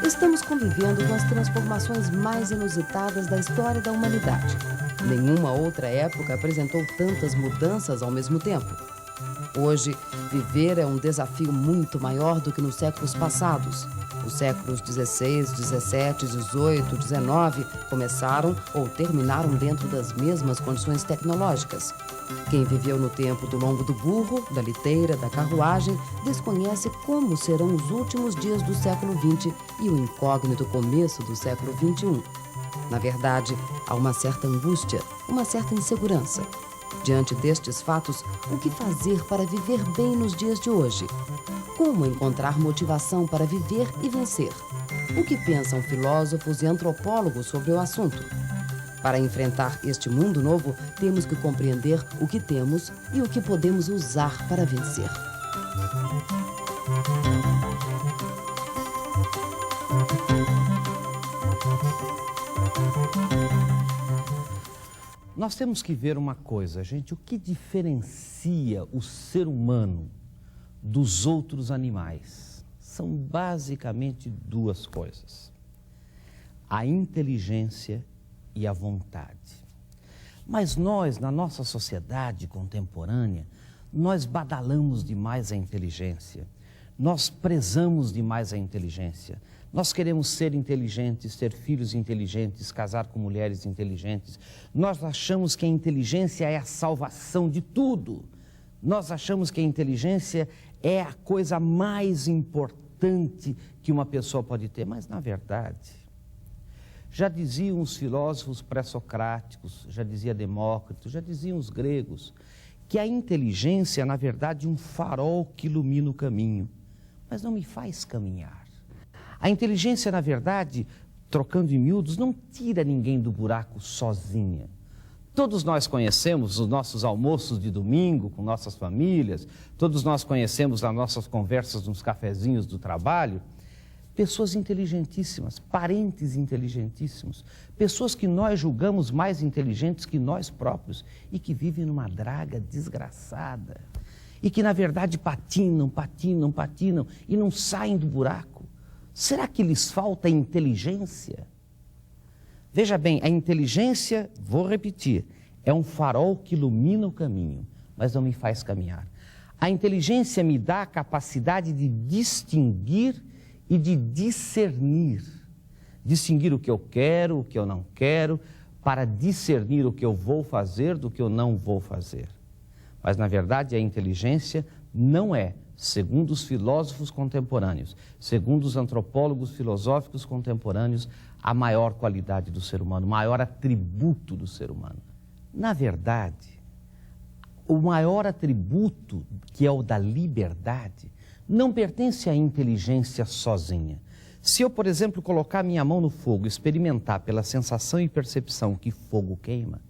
Estamos convivendo com as transformações mais inusitadas da história da humanidade. Nenhuma outra época apresentou tantas mudanças ao mesmo tempo. Hoje, viver é um desafio muito maior do que nos séculos passados. Os séculos XVI, XVII, XVIII, XIX começaram ou terminaram dentro das mesmas condições tecnológicas. Quem viveu no tempo do lombo do burro, da liteira, da carruagem, desconhece como serão os últimos dias do século XX e o incógnito começo do século XXI. Na verdade, há uma certa angústia, uma certa insegurança. Diante destes fatos, o que fazer para viver bem nos dias de hoje? Como encontrar motivação para viver e vencer? O que pensam filósofos e antropólogos sobre o assunto? Para enfrentar este mundo novo, temos que compreender o que temos e o que podemos usar para vencer. Nós temos que ver uma coisa, gente, o que diferencia o ser humano dos outros animais? São basicamente duas coisas: a inteligência e a vontade. Mas nós, na nossa sociedade contemporânea, nós badalamos demais a inteligência, nós prezamos demais a inteligência. Nós queremos ser inteligentes, ter filhos inteligentes, casar com mulheres inteligentes. Nós achamos que a inteligência é a salvação de tudo. Nós achamos que a inteligência é a coisa mais importante que uma pessoa pode ter. Mas, na verdade, já diziam os filósofos pré-socráticos, já dizia Demócrito, já diziam os gregos, que a inteligência é, na verdade, um farol que ilumina o caminho, mas não me faz caminhar. A inteligência, na verdade, trocando em miúdos, não tira ninguém do buraco sozinha. Todos nós conhecemos os nossos almoços de domingo com nossas famílias, todos nós conhecemos as nossas conversas nos cafezinhos do trabalho, pessoas inteligentíssimas, parentes inteligentíssimos, pessoas que nós julgamos mais inteligentes que nós próprios e que vivem numa draga desgraçada e que, na verdade, patinam e não saem do buraco. Será que lhes falta inteligência? Veja bem, a inteligência, vou repetir, é um farol que ilumina o caminho, mas não me faz caminhar. A inteligência me dá a capacidade de distinguir e de discernir. Distinguir o que eu quero, o que eu não quero, para discernir o que eu vou fazer do que eu não vou fazer. Mas, na verdade, a inteligência não é, segundo os filósofos contemporâneos, segundo os antropólogos filosóficos contemporâneos, a maior qualidade do ser humano, o maior atributo do ser humano. Na verdade, o maior atributo, que é o da liberdade, não pertence à inteligência sozinha. Se eu, por exemplo, colocar minha mão no fogo, experimentar pela sensação e percepção que fogo queima,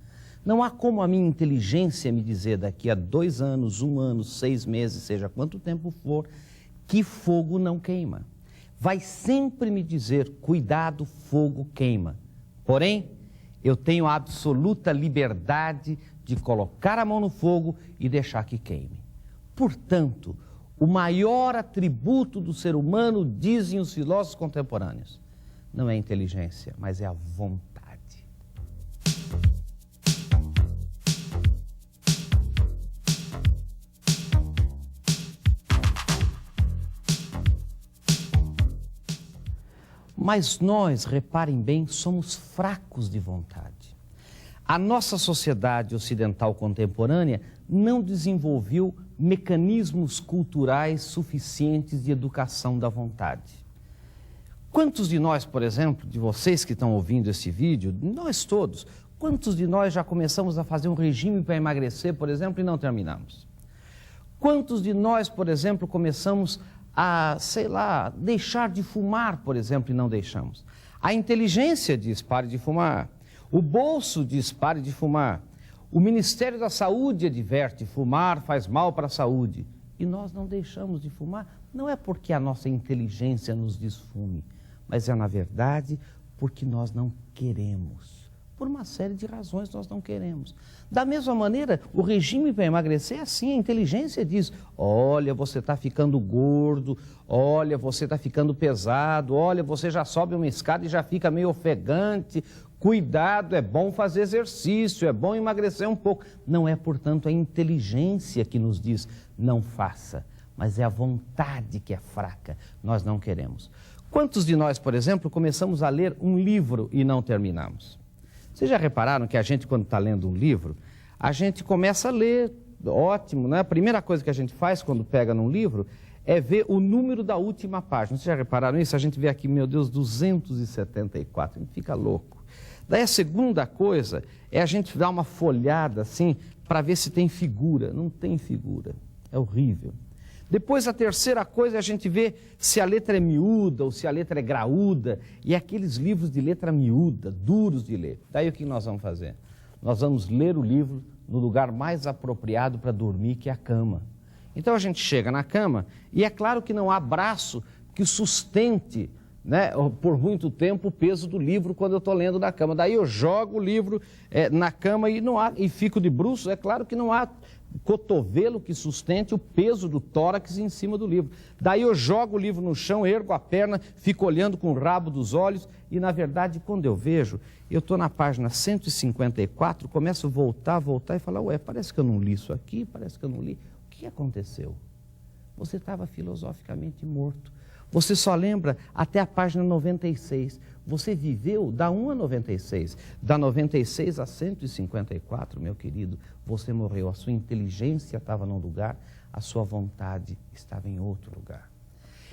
não há como a minha inteligência me dizer daqui a 2 anos, 1 ano, 6 meses, seja quanto tempo for, que fogo não queima. Vai sempre me dizer, cuidado, fogo queima. Porém, eu tenho a absoluta liberdade de colocar a mão no fogo e deixar que queime. Portanto, o maior atributo do ser humano, dizem os filósofos contemporâneos, não é a inteligência, mas é a vontade. Mas nós, reparem bem, somos fracos de vontade. A nossa sociedade ocidental contemporânea não desenvolveu mecanismos culturais suficientes de educação da vontade. Quantos de nós, por exemplo, de vocês que estão ouvindo esse vídeo, nós todos, quantos de nós já começamos a fazer um regime para emagrecer, por exemplo, e não terminamos? Quantos de nós, por exemplo, começamos a, deixar de fumar, por exemplo, e não deixamos? A inteligência diz, pare de fumar. O bolso diz, pare de fumar. O Ministério da Saúde adverte, fumar faz mal para a saúde. E nós não deixamos de fumar. Não é porque a nossa inteligência nos diz fume, mas é, na verdade, porque nós não queremos. por uma série de razões nós não queremos. Da mesma maneira, o regime para emagrecer é assim, a inteligência diz, olha, você está ficando gordo, olha, você está ficando pesado, olha, você já sobe uma escada e já fica meio ofegante, cuidado, é bom fazer exercício, é bom emagrecer um pouco. Não é, portanto, a inteligência que nos diz, não faça, mas é a vontade que é fraca, nós não queremos. Quantos de nós, por exemplo, começamos a ler um livro e não terminamos? Vocês já repararam que a gente, quando está lendo um livro, a gente começa a ler, ótimo, né? A primeira coisa que a gente faz quando pega num livro é ver o número da última página. Vocês já repararam isso? A gente vê aqui, meu Deus, 274, a gente fica louco. Daí a segunda coisa é a gente dar uma folhada assim para ver se tem figura. Não tem figura, é horrível. Depois a terceira coisa é a gente ver se a letra é miúda ou se a letra é graúda. E aqueles livros de letra miúda, duros de ler. Daí o que nós vamos fazer? Nós vamos ler o livro no lugar mais apropriado para dormir, que é a cama. Então a gente chega na cama e é claro que não há braço que sustente, né, por muito tempo o peso do livro quando eu estou lendo na cama. Daí eu jogo o livro na cama e fico de bruços. É claro que não há cotovelo que sustente o peso do tórax em cima do livro. Daí eu jogo o livro no chão, ergo a perna, fico olhando com o rabo dos olhos e, na verdade, quando eu vejo, eu estou na página 154, começo a voltar e falar, ué, parece que eu não li isso aqui, parece que eu não li. O que aconteceu? Você estava filosoficamente morto. Você só lembra até a página 96. Você viveu da 1 a 96. Da 96 a 154, meu querido, você morreu. A sua inteligência estava num lugar, a sua vontade estava em outro lugar.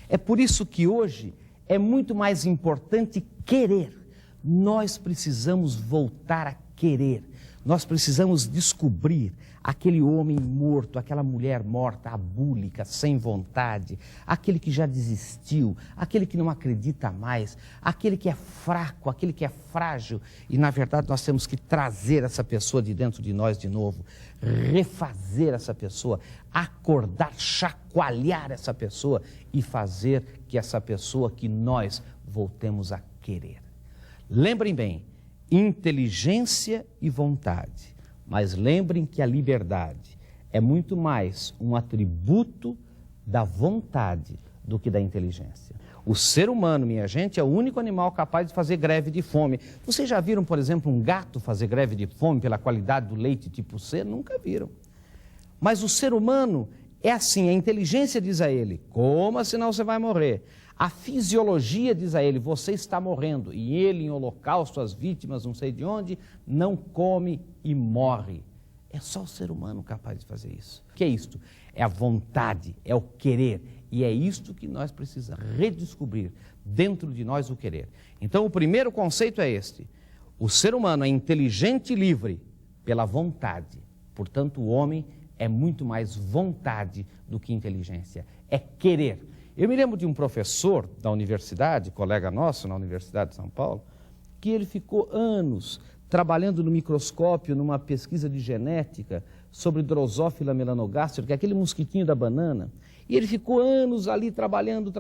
É por isso que hoje é muito mais importante querer. Nós precisamos voltar a querer. Nós precisamos descobrir aquele homem morto, aquela mulher morta, abúlica, sem vontade, aquele que já desistiu, aquele que não acredita mais, aquele que é fraco, aquele que é frágil. E, na verdade, nós temos que trazer essa pessoa de dentro de nós de novo, refazer essa pessoa, acordar, chacoalhar essa pessoa e fazer que essa pessoa, que nós voltemos a querer. Lembrem bem, inteligência e vontade. Mas lembrem que a liberdade é muito mais um atributo da vontade do que da inteligência. O ser humano, minha gente, é o único animal capaz de fazer greve de fome. Vocês já viram, por exemplo, um gato fazer greve de fome pela qualidade do leite tipo C? Nunca viram. Mas o ser humano é assim, a inteligência diz a ele, coma, senão você vai morrer. A fisiologia diz a ele, você está morrendo. E ele, em holocausto, as vítimas, não sei de onde, não come e morre. É só o ser humano capaz de fazer isso. O que é isto? É a vontade, é o querer. E é isto que nós precisamos redescobrir dentro de nós, o querer. Então, o primeiro conceito é este. O ser humano é inteligente e livre pela vontade. Portanto, o homem é muito mais vontade do que inteligência. É querer. Eu me lembro de um professor da universidade, colega nosso na Universidade de São Paulo, que ele ficou anos trabalhando no microscópio, numa pesquisa de genética sobre Drosophila melanogaster, que é aquele mosquitinho da banana. E ele ficou anos ali trabalhando,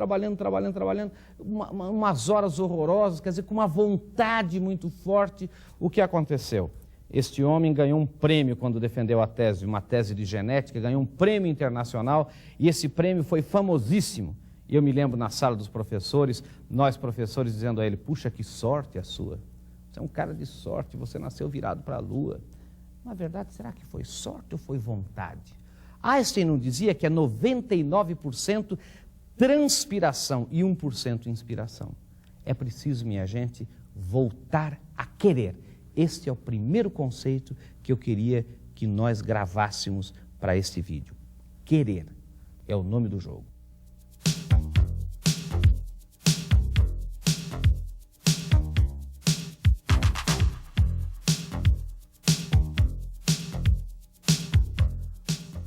umas horas horrorosas, quer dizer, com uma vontade muito forte. O que aconteceu? Este homem ganhou um prêmio quando defendeu a tese, uma tese de genética, ganhou um prêmio internacional e esse prêmio foi famosíssimo. E eu me lembro na sala dos professores, nós professores dizendo a ele, puxa, que sorte a sua. Você é um cara de sorte, você nasceu virado para a lua. Na verdade, será que foi sorte ou foi vontade? Einstein não dizia que é 99% transpiração e 1% inspiração. É preciso, minha gente, voltar a querer. Este é o primeiro conceito que eu queria que nós gravássemos para este vídeo. Querer é o nome do jogo.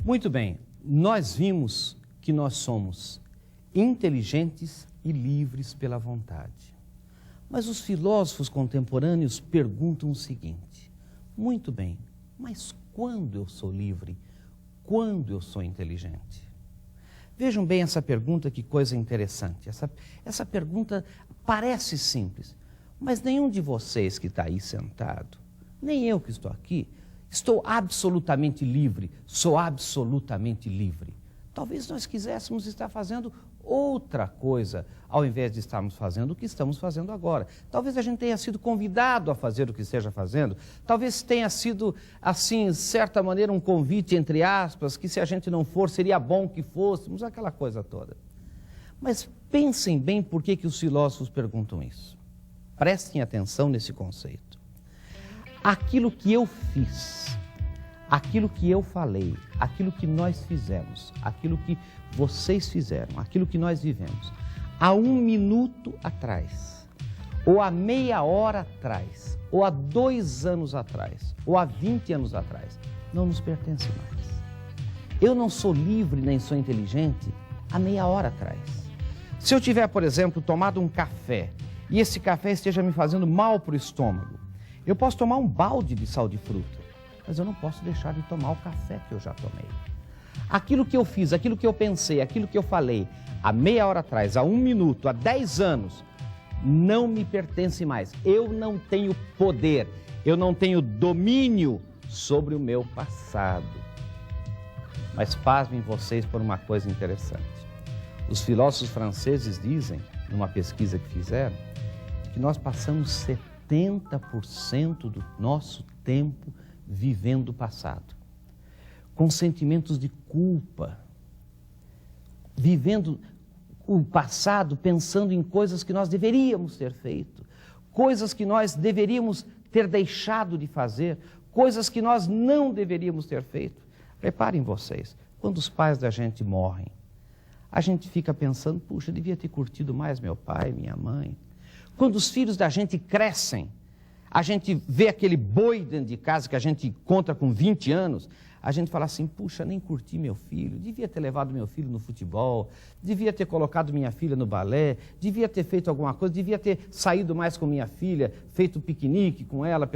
Muito bem, nós vimos que nós somos inteligentes e livres pela vontade. Mas os filósofos contemporâneos perguntam o seguinte, muito bem, mas quando eu sou livre? Quando eu sou inteligente? Vejam bem essa pergunta, que coisa interessante. Essa pergunta parece simples, mas nenhum de vocês que está aí sentado nem eu que estou aqui, estou absolutamente livre, sou absolutamente livre. Talvez nós quiséssemos estar fazendo outra coisa, ao invés de estarmos fazendo o que estamos fazendo agora. Talvez a gente tenha sido convidado a fazer o que esteja fazendo, talvez tenha sido, assim, de certa maneira, um convite, entre aspas, que se a gente não for, seria bom que fôssemos, aquela coisa toda. Mas pensem bem por que os filósofos perguntam isso. Prestem atenção nesse conceito. Aquilo que eu fiz, aquilo que eu falei, aquilo que nós fizemos, aquilo que vocês fizeram, aquilo que nós vivemos, há 1 minuto atrás, ou há meia hora atrás, ou há 2 anos atrás, ou há 20 anos atrás, não nos pertence mais. Eu não sou livre nem sou inteligente há meia hora atrás. Se eu tiver, por exemplo, tomado um café e esse café esteja me fazendo mal para o estômago, eu posso tomar um balde de sal de fruta, mas eu não posso deixar de tomar o café que eu já tomei. Aquilo que eu fiz, aquilo que eu pensei, aquilo que eu falei há meia hora atrás, há 1 minuto, há 10 anos, não me pertence mais. Eu não tenho poder, eu não tenho domínio sobre o meu passado. Mas pasmem vocês por uma coisa interessante. Os filósofos franceses dizem, numa pesquisa que fizeram, que nós passamos 70% do nosso tempo vivendo o passado, com sentimentos de culpa, vivendo o passado pensando em coisas que nós deveríamos ter feito, coisas que nós deveríamos ter deixado de fazer, coisas que nós não deveríamos ter feito. Reparem vocês, quando os pais da gente morrem, a gente fica pensando, puxa, eu devia ter curtido mais meu pai, minha mãe. Quando os filhos da gente crescem, a gente vê aquele boi dentro de casa que a gente encontra com 20 anos, a gente fala assim, puxa, nem curti meu filho, devia ter levado meu filho no futebol, devia ter colocado minha filha no balé, devia ter feito alguma coisa, devia ter saído mais com minha filha, feito piquenique com ela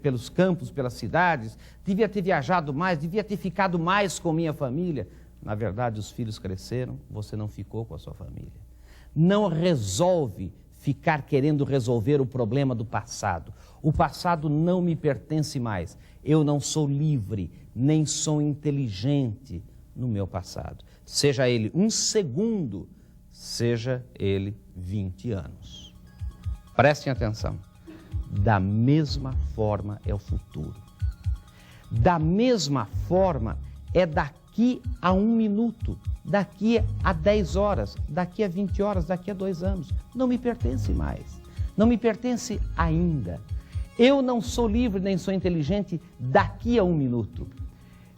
pelos campos, pelas cidades, devia ter viajado mais, devia ter ficado mais com minha família. Na verdade, os filhos cresceram, você não ficou com a sua família. Não resolve ficar querendo resolver o problema do passado. O passado não me pertence mais. Eu não sou livre, nem sou inteligente no meu passado. Seja ele 1 segundo, seja ele 20 anos. Prestem atenção. Da mesma forma é o futuro. Da mesma forma é daqui a 1 minuto, daqui a 10 horas, daqui a 20 horas, daqui a 2 anos. Não me pertence mais. Não me pertence ainda. Eu não sou livre nem sou inteligente daqui a 1 minuto.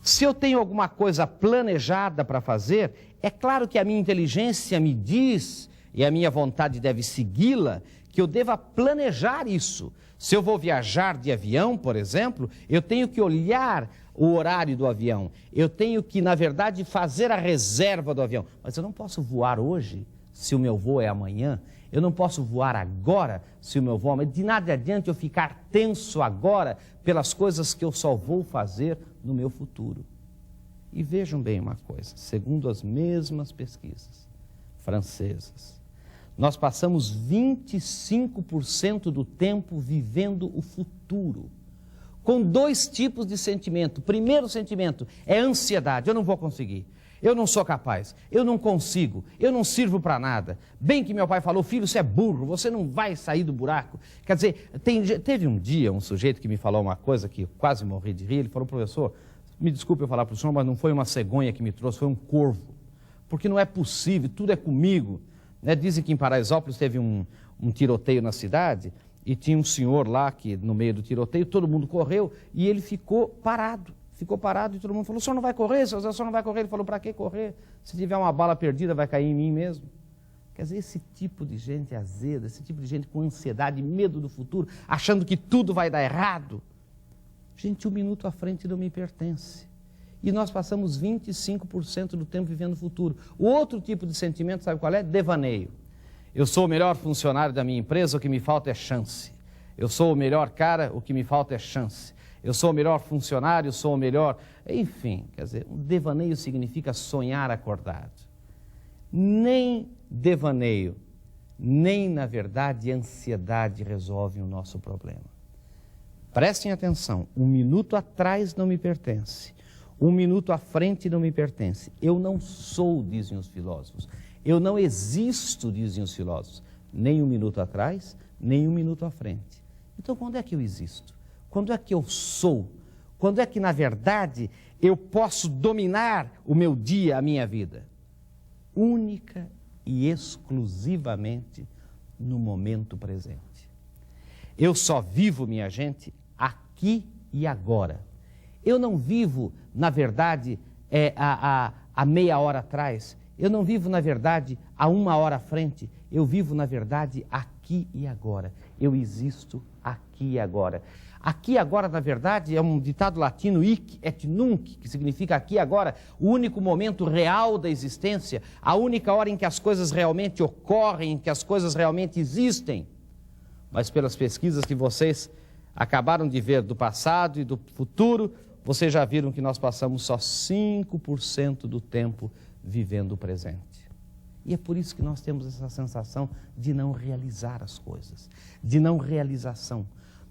Se eu tenho alguma coisa planejada para fazer, é claro que a minha inteligência me diz, e a minha vontade deve segui-la, que eu deva planejar isso. Se eu vou viajar de avião, por exemplo, eu tenho que olhar o horário do avião. Eu tenho que, na verdade, fazer a reserva do avião. Mas eu não posso voar hoje, se o meu voo é amanhã. Eu não posso voar agora, se o meu voo é amanhã. De nada adianta eu ficar tenso agora pelas coisas que eu só vou fazer no meu futuro. E vejam bem uma coisa, segundo as mesmas pesquisas francesas, nós passamos 25% do tempo vivendo o futuro, com 2 tipos de sentimento. O primeiro sentimento é ansiedade, eu não vou conseguir, eu não sou capaz, eu não consigo, eu não sirvo para nada. Bem que meu pai falou, filho, você é burro, você não vai sair do buraco. Quer dizer, teve um dia um sujeito que me falou uma coisa que eu quase morri de rir, ele falou, professor, me desculpe eu falar para o senhor, mas não foi uma cegonha que me trouxe, foi um corvo, porque não é possível, tudo é comigo. Dizem que em Paraisópolis teve um tiroteio na cidade e tinha um senhor lá que no meio do tiroteio todo mundo correu e ele ficou parado e todo mundo falou, o senhor não vai correr, o senhor não vai correr. Ele falou, para que correr? Se tiver uma bala perdida vai cair em mim mesmo. Quer dizer, esse tipo de gente azeda, esse tipo de gente com ansiedade, medo do futuro, achando que tudo vai dar errado. Gente, 1 minuto à frente não me pertence. E nós passamos 25% do tempo vivendo o futuro. O outro tipo de sentimento, sabe qual é? Devaneio. Eu sou o melhor funcionário da minha empresa, o que me falta é chance. Eu sou o melhor cara, o que me falta é chance. Eu sou o melhor funcionário, sou o melhor... Enfim, quer dizer, um devaneio significa sonhar acordado. Nem devaneio, nem, na verdade, ansiedade resolvem o nosso problema. Prestem atenção, 1 minuto atrás não me pertence, 1 minuto à frente não me pertence. Eu não sou, dizem os filósofos, eu não existo, dizem os filósofos, nem 1 minuto atrás, nem 1 minuto à frente. Então, quando é que eu existo? Quando é que eu sou? Quando é que, na verdade, eu posso dominar o meu dia, a minha vida? Única e exclusivamente no momento presente. Eu só vivo, minha gente, aqui e agora. Eu não vivo, na verdade, há meia hora atrás. Eu não vivo, na verdade, há 1 hora à frente. Eu vivo, na verdade, aqui e agora. Eu existo aqui e agora. Aqui e agora, na verdade, é um ditado latino, hic et nunc, que significa aqui e agora, o único momento real da existência, a única hora em que as coisas realmente ocorrem, em que as coisas realmente existem. Mas pelas pesquisas que vocês acabaram de ver do passado e do futuro, vocês já viram que nós passamos só 5% do tempo vivendo o presente. E é por isso que nós temos essa sensação de não realizar as coisas, de não realização.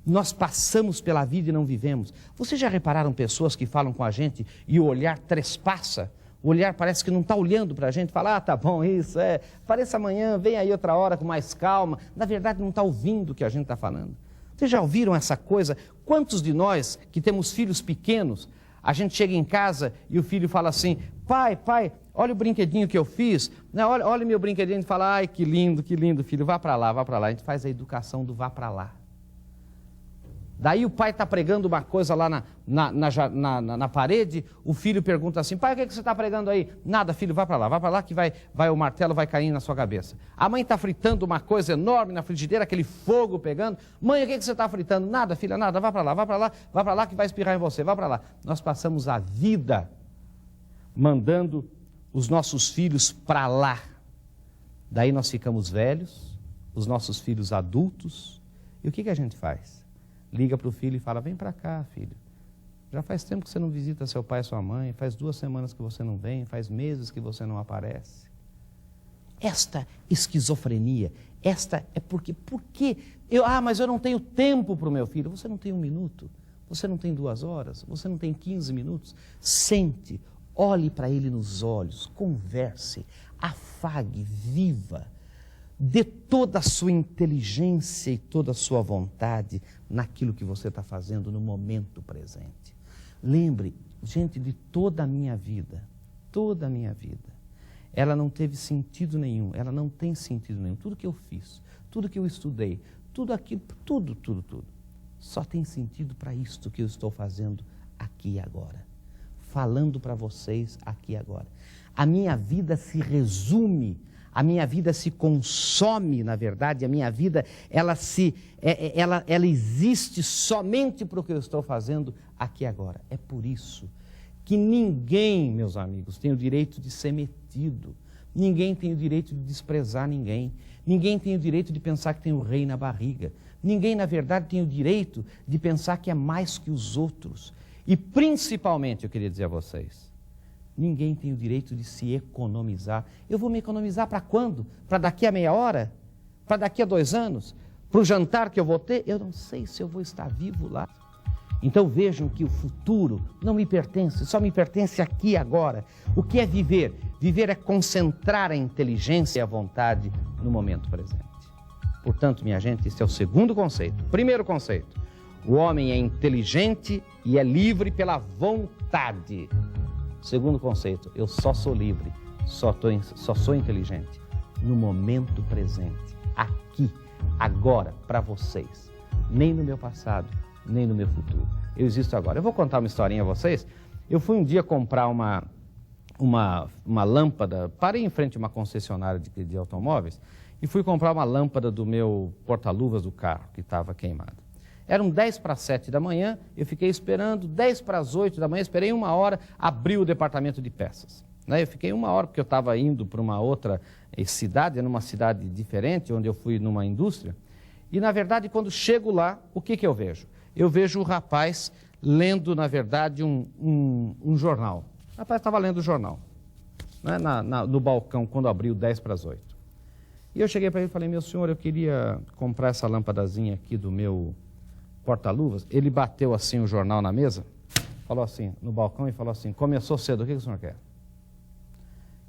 Nós passamos pela vida e não vivemos. Vocês já repararam pessoas que falam com a gente e o olhar trespassa? O olhar parece que não está olhando para a gente, fala, tá bom, isso, apareça amanhã, vem aí outra hora com mais calma. Na verdade, não está ouvindo o que a gente está falando. Vocês já ouviram essa coisa? Quantos de nós que temos filhos pequenos, a gente chega em casa e o filho fala assim, pai, olha o brinquedinho que eu fiz, né? Olha o meu brinquedinho, e fala, ai, que lindo, filho, vá para lá. A gente faz a educação do vá para lá. Daí o pai está pregando uma coisa lá na parede, o filho pergunta assim, pai, o que você está pregando aí? Nada, filho, vá para lá que vai o martelo vai cair na sua cabeça. A mãe está fritando uma coisa enorme na frigideira, aquele fogo pegando, mãe, o que você está fritando? Nada, filha, nada, vá para lá que vai espirrar em você, vá para lá. Nós passamos a vida mandando os nossos filhos para lá. Daí nós ficamos velhos, os nossos filhos adultos, e o que a gente faz? Liga para o filho e fala, vem para cá, filho. Já faz tempo que você não visita seu pai e sua mãe, faz 2 semanas que você não vem, faz meses que você não aparece. Esta esquizofrenia, esta é porque mas eu não tenho tempo para o meu filho. Você não tem 1 minuto, você não tem 2 horas, você não tem 15 minutos. Sente, olhe para ele nos olhos, converse, afague, viva. Dê toda a sua inteligência e toda a sua vontade naquilo que você está fazendo no momento presente. Lembre, gente, de toda a minha vida, ela não teve sentido nenhum, ela não tem sentido nenhum. Tudo que eu fiz, tudo que eu estudei, tudo aquilo, tudo, só tem sentido para isto que eu estou fazendo aqui e agora. Falando para vocês aqui e agora. A minha vida se resume, a minha vida se consome, na verdade, a minha vida, ela existe somente para o que eu estou fazendo aqui e agora. É por isso que ninguém, meus amigos, tem o direito de ser metido, ninguém tem o direito de desprezar ninguém tem o direito de pensar que tem o rei na barriga, ninguém, na verdade, tem o direito de pensar que é mais que os outros. E, principalmente, eu queria dizer a vocês, ninguém tem o direito de se economizar. Eu vou me economizar para quando? Para daqui a meia hora? Para daqui a 2 anos? Para o jantar que eu vou ter? Eu não sei se eu vou estar vivo lá. Então vejam que o futuro não me pertence, só me pertence aqui e agora. O que é viver? Viver é concentrar a inteligência e a vontade no momento presente. Portanto, minha gente, esse é o segundo conceito. Primeiro conceito, o homem é inteligente e é livre pela vontade. Segundo conceito, eu só sou livre, só sou inteligente no momento presente, aqui, agora, para vocês. Nem no meu passado, nem no meu futuro. Eu existo agora. Eu vou contar uma historinha a vocês. Eu fui um dia comprar uma lâmpada, parei em frente a uma concessionária de automóveis e fui comprar uma lâmpada do meu porta-luvas do carro, que estava queimado. Eram 10:07 da manhã, eu fiquei esperando, 10:08 da manhã, esperei 1 hora, abriu o departamento de peças. Eu fiquei 1 hora, porque eu estava indo para uma outra cidade, numa cidade diferente, onde eu fui numa indústria. E, na verdade, quando chego lá, o que eu vejo? Eu vejo o rapaz lendo, na verdade, um jornal. O rapaz estava lendo o jornal, né, no balcão, quando abriu 10:08. E eu cheguei para ele e falei, meu senhor, eu queria comprar essa lâmpadazinha aqui do meu porta-luvas, ele bateu assim o jornal na mesa, falou assim, no balcão, e falou assim, começou cedo, o que o senhor quer?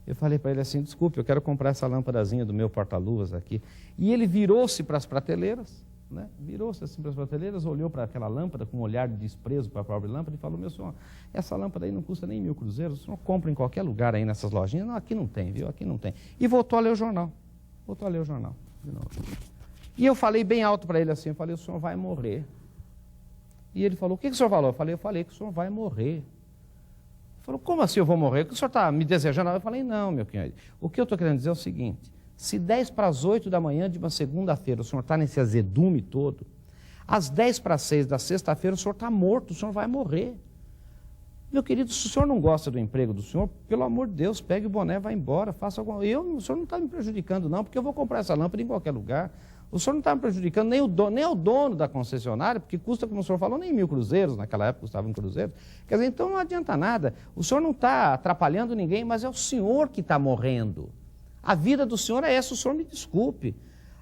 Eu falei para ele assim, desculpe, eu quero comprar essa lâmpadazinha do meu porta-luvas aqui. E ele virou-se para as prateleiras, né? Virou-se assim para as prateleiras, olhou para aquela lâmpada com um olhar de desprezo para a própria lâmpada e falou, meu senhor, essa lâmpada aí não custa nem 1.000 cruzeiros, o senhor compra em qualquer lugar aí nessas lojinhas? Não, aqui não tem, viu? Aqui não tem. E voltou a ler o jornal. Voltou a ler o jornal de novo. E eu falei bem alto para ele assim, eu falei, o senhor vai morrer. E ele falou, o que o senhor falou? Eu falei que o senhor vai morrer. Ele falou, como assim eu vou morrer? O que o senhor está me desejando? Eu falei, não, meu querido. O que eu estou querendo dizer é o seguinte, se 10 para as 8 da manhã de uma segunda-feira o senhor está nesse azedume todo, às 10 para as 6 da sexta-feira o senhor está morto, o senhor vai morrer. Meu querido, se o senhor não gosta do emprego do senhor, pelo amor de Deus, pegue o boné, vá embora, faça alguma coisa. O senhor não está me prejudicando não, porque eu vou comprar essa lâmpada em qualquer lugar. O senhor não está me prejudicando, nem o dono da concessionária, porque custa, como o senhor falou, nem 1.000 cruzeiros, naquela época custava 1 cruzeiro. Quer dizer, então não adianta nada. O senhor não está atrapalhando ninguém, mas é o senhor que está morrendo. A vida do senhor é essa, o senhor me desculpe.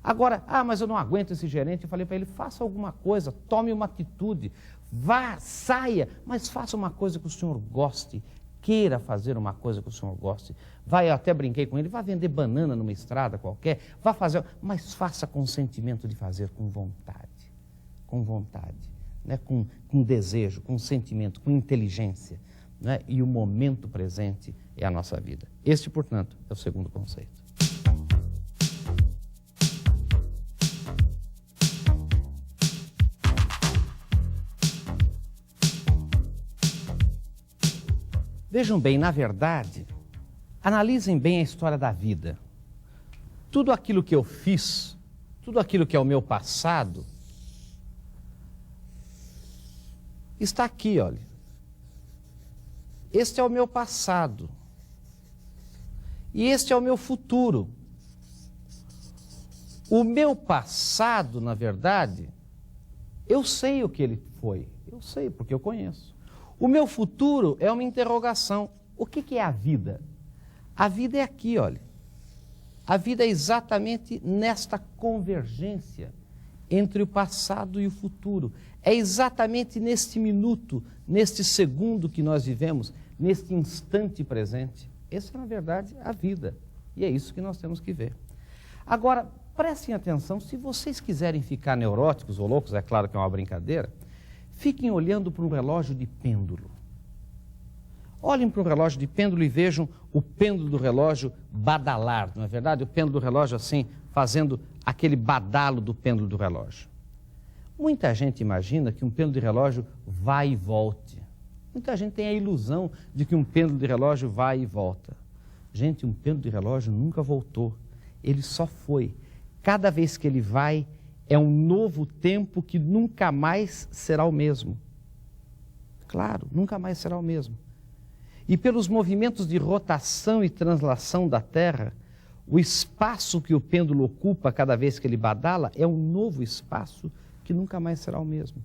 Agora, mas eu não aguento esse gerente. Eu falei para ele, faça alguma coisa, tome uma atitude, vá, saia, mas faça uma coisa que o senhor goste. Queira fazer uma coisa que o senhor goste. Eu até brinquei com ele, vá vender banana numa estrada qualquer, vá fazer, mas faça com o sentimento de fazer com vontade, né? com desejo, com sentimento, com inteligência, né? E o momento presente é a nossa vida. Este, portanto, é o segundo conceito. Vejam bem, na verdade, analisem bem a história da vida. Tudo aquilo que eu fiz, tudo aquilo que é o meu passado, está aqui, olha. Este é o meu passado. E este é o meu futuro. O meu passado, na verdade, eu sei o que ele foi. Eu sei, porque eu conheço. O meu futuro é uma interrogação. O que é a vida? A vida é aqui, olha. A vida é exatamente nesta convergência entre o passado e o futuro. É exatamente neste minuto, neste segundo que nós vivemos, neste instante presente. Essa é, na verdade, a vida. E é isso que nós temos que ver. Agora, prestem atenção, se vocês quiserem ficar neuróticos ou loucos, é claro que é uma brincadeira, fiquem olhando para um relógio de pêndulo. Olhem para o relógio de pêndulo e vejam o pêndulo do relógio badalar, não é verdade? O pêndulo do relógio assim, fazendo aquele badalo do pêndulo do relógio. Muita gente imagina que um pêndulo de relógio vai e volte. Muita gente tem a ilusão de que um pêndulo de relógio vai e volta. Gente, um pêndulo de relógio nunca voltou. Ele só foi. Cada vez que ele vai, é um novo tempo que nunca mais será o mesmo. Claro, nunca mais será o mesmo. E pelos movimentos de rotação e translação da Terra, o espaço que o pêndulo ocupa cada vez que ele badala é um novo espaço que nunca mais será o mesmo.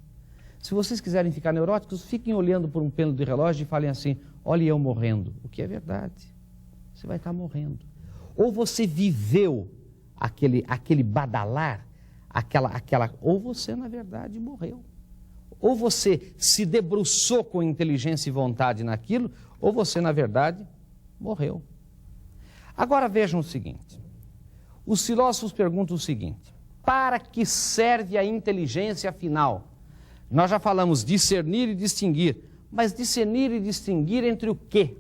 Se vocês quiserem ficar neuróticos, fiquem olhando por um pêndulo de relógio e falem assim, olha eu morrendo. O que é verdade. Você vai estar morrendo. Ou você viveu aquele badalar, ou você, na verdade, morreu. Ou você se debruçou com inteligência e vontade naquilo, ou você, na verdade, morreu. Agora vejam o seguinte, os filósofos perguntam o seguinte, para que serve a inteligência afinal? Nós já falamos discernir e distinguir, mas discernir e distinguir entre o quê?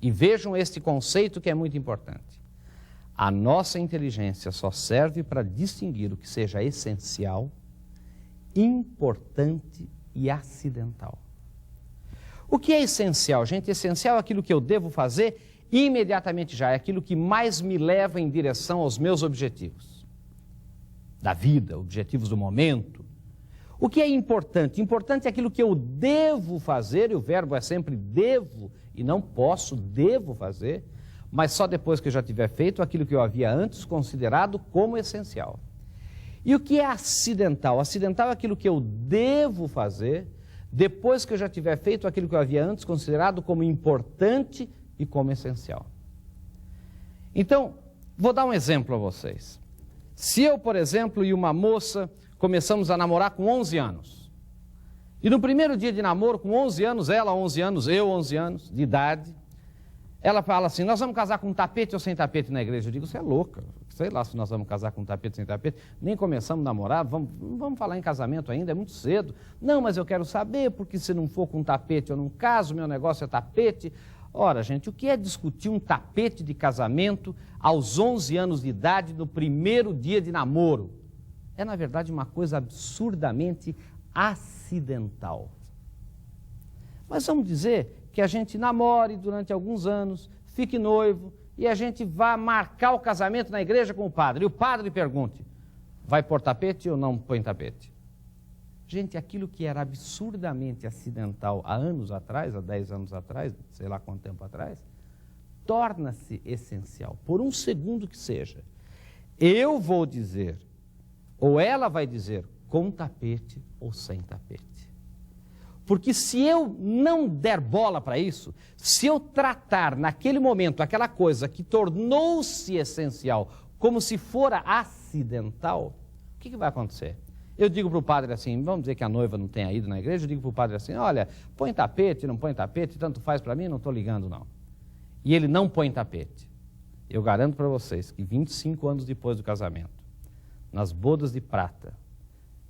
E vejam este conceito que é muito importante. A nossa inteligência só serve para distinguir o que seja essencial, importante e acidental. O que é essencial, gente? Essencial é aquilo que eu devo fazer imediatamente já, é aquilo que mais me leva em direção aos meus objetivos da vida, objetivos do momento. O que é importante? Importante é aquilo que eu devo fazer, e o verbo é sempre devo e não posso, devo fazer, mas só depois que eu já tiver feito aquilo que eu havia antes considerado como essencial. E o que é acidental? Acidental é aquilo que eu devo fazer depois que eu já tiver feito aquilo que eu havia antes considerado como importante e como essencial. Então, vou dar um exemplo a vocês. Se eu, por exemplo, e uma moça começamos a namorar com 11 anos, E no primeiro dia de namoro, com 11 anos, ela 11 anos, eu 11 anos de idade, ela fala assim, nós vamos casar com tapete ou sem tapete na igreja? Eu digo, você é louca, sei lá se nós vamos casar com tapete ou sem tapete, nem começamos a namorar, não vamos falar em casamento ainda, é muito cedo. Não, mas eu quero saber, porque se não for com tapete eu não caso, meu negócio é tapete. Ora, gente, o que é discutir um tapete de casamento aos 11 anos de idade, no primeiro dia de namoro? É, na verdade, uma coisa absurdamente acidental. Mas vamos dizer que a gente namore durante alguns anos, fique noivo, e a gente vá marcar o casamento na igreja com o padre. E o padre pergunte, vai pôr tapete ou não põe tapete? Gente, aquilo que era absurdamente acidental há anos atrás, há 10 anos atrás, sei lá quanto tempo atrás, torna-se essencial, por um segundo que seja. Eu vou dizer, ou ela vai dizer, com tapete ou sem tapete. Porque se eu não der bola para isso, se eu tratar naquele momento aquela coisa que tornou-se essencial como se fora acidental, o que vai acontecer? Eu digo para o padre assim, vamos dizer que a noiva não tenha ido na igreja, eu digo para o padre assim, olha, põe tapete, não põe tapete, tanto faz para mim, não estou ligando não. E ele não põe tapete. Eu garanto para vocês que 25 anos depois do casamento, nas bodas de prata,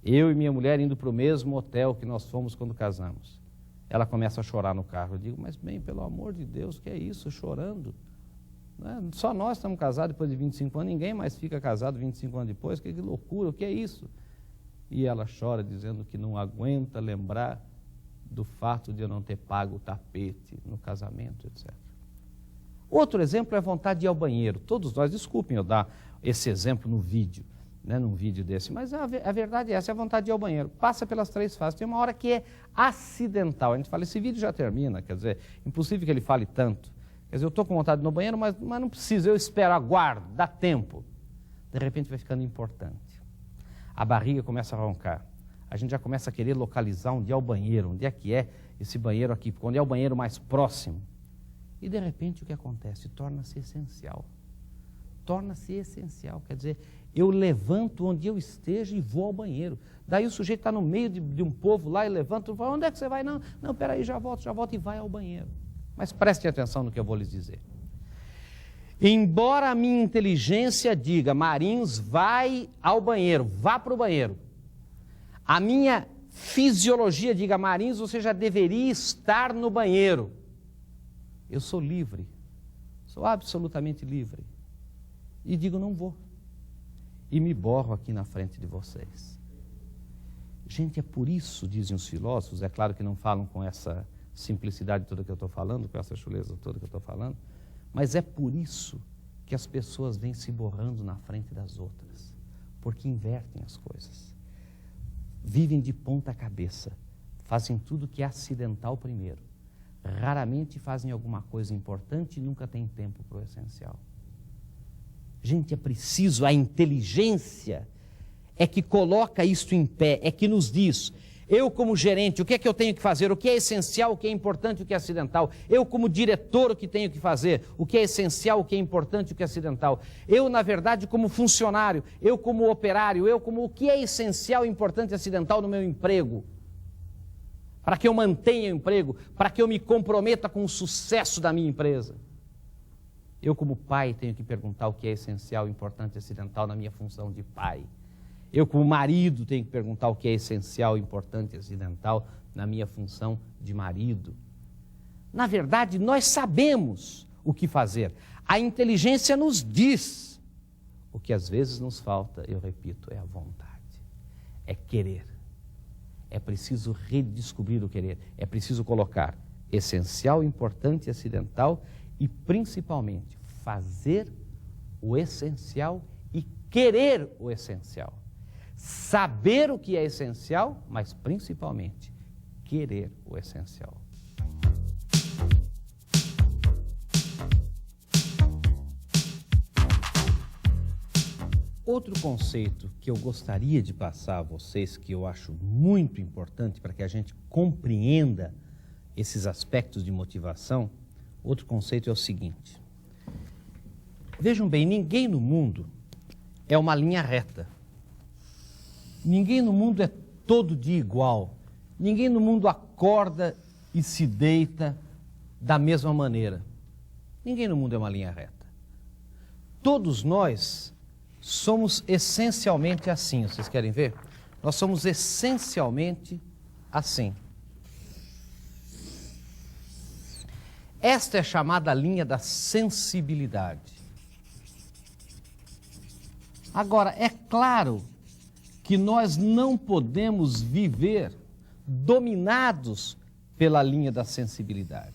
eu e minha mulher indo para o mesmo hotel que nós fomos quando casamos. Ela começa a chorar no carro. Eu digo, mas bem, pelo amor de Deus, o que é isso, chorando? Não é? Só nós estamos casados depois de 25 anos, ninguém mais fica casado 25 anos depois. Que loucura, o que é isso? E ela chora dizendo que não aguenta lembrar do fato de eu não ter pago o tapete no casamento, etc. Outro exemplo é a vontade de ir ao banheiro. Todos nós, desculpem eu dar esse exemplo no vídeo, num vídeo desse, mas a verdade é essa, é a vontade de ir ao banheiro. Passa pelas 3 fases. Tem uma hora que é acidental. A gente fala, esse vídeo já termina, quer dizer, impossível que ele fale tanto. Quer dizer, eu estou com vontade de ir no banheiro, mas não preciso, eu espero, aguardo, dá tempo. De repente vai ficando importante. A barriga começa a roncar. A gente já começa a querer localizar onde é o banheiro, onde é que é esse banheiro aqui, onde é o banheiro mais próximo. E de repente o que acontece? Torna-se essencial. Torna-se essencial, quer dizer, eu levanto onde eu esteja e vou ao banheiro. Daí o sujeito está no meio de um povo lá e levanta e fala, onde é que você vai? Não, peraí, já volto e vai ao banheiro. Mas prestem atenção no que eu vou lhes dizer. Embora a minha inteligência diga, Marins, vai ao banheiro, vá para o banheiro. A minha fisiologia diga, Marins, você já deveria estar no banheiro. Eu sou livre, sou absolutamente livre. E digo, não vou. E me borro aqui na frente de vocês. Gente, é por isso, dizem os filósofos, é claro que não falam com essa simplicidade toda que eu estou falando, com essa chuleza toda que eu estou falando, mas é por isso que as pessoas vêm se borrando na frente das outras, porque invertem as coisas. Vivem de ponta cabeça, fazem tudo que é acidental primeiro. Raramente fazem alguma coisa importante e nunca têm tempo para o essencial. Gente, é preciso, a inteligência é que coloca isto em pé, é que nos diz, eu como gerente, o que é que eu tenho que fazer, o que é essencial, o que é importante, o que é acidental. Eu como diretor, o que tenho que fazer, o que é essencial, o que é importante, o que é acidental. Eu, na verdade, como funcionário, eu como operário, eu como o que é essencial, importante e acidental no meu emprego. Para que eu mantenha o emprego, para que eu me comprometa com o sucesso da minha empresa. Eu, como pai, tenho que perguntar o que é essencial, importante e acidental na minha função de pai. Eu, como marido, tenho que perguntar o que é essencial, importante e acidental na minha função de marido. Na verdade, nós sabemos o que fazer. A inteligência nos diz. O que às vezes nos falta, eu repito, é a vontade. É querer. É preciso redescobrir o querer. É preciso colocar essencial, importante e acidental e, principalmente, fazer o essencial e querer o essencial. Saber o que é essencial, mas, principalmente, querer o essencial. Outro conceito que eu gostaria de passar a vocês, que eu acho muito importante para que a gente compreenda esses aspectos de motivação, outro conceito é o seguinte. Vejam bem, ninguém no mundo é uma linha reta. Ninguém no mundo é todo dia igual. Ninguém no mundo acorda e se deita da mesma maneira. Ninguém no mundo é uma linha reta. Todos nós somos essencialmente assim. Vocês querem ver? Nós somos essencialmente assim. Esta é chamada linha da sensibilidade. Agora, é claro que nós não podemos viver dominados pela linha da sensibilidade.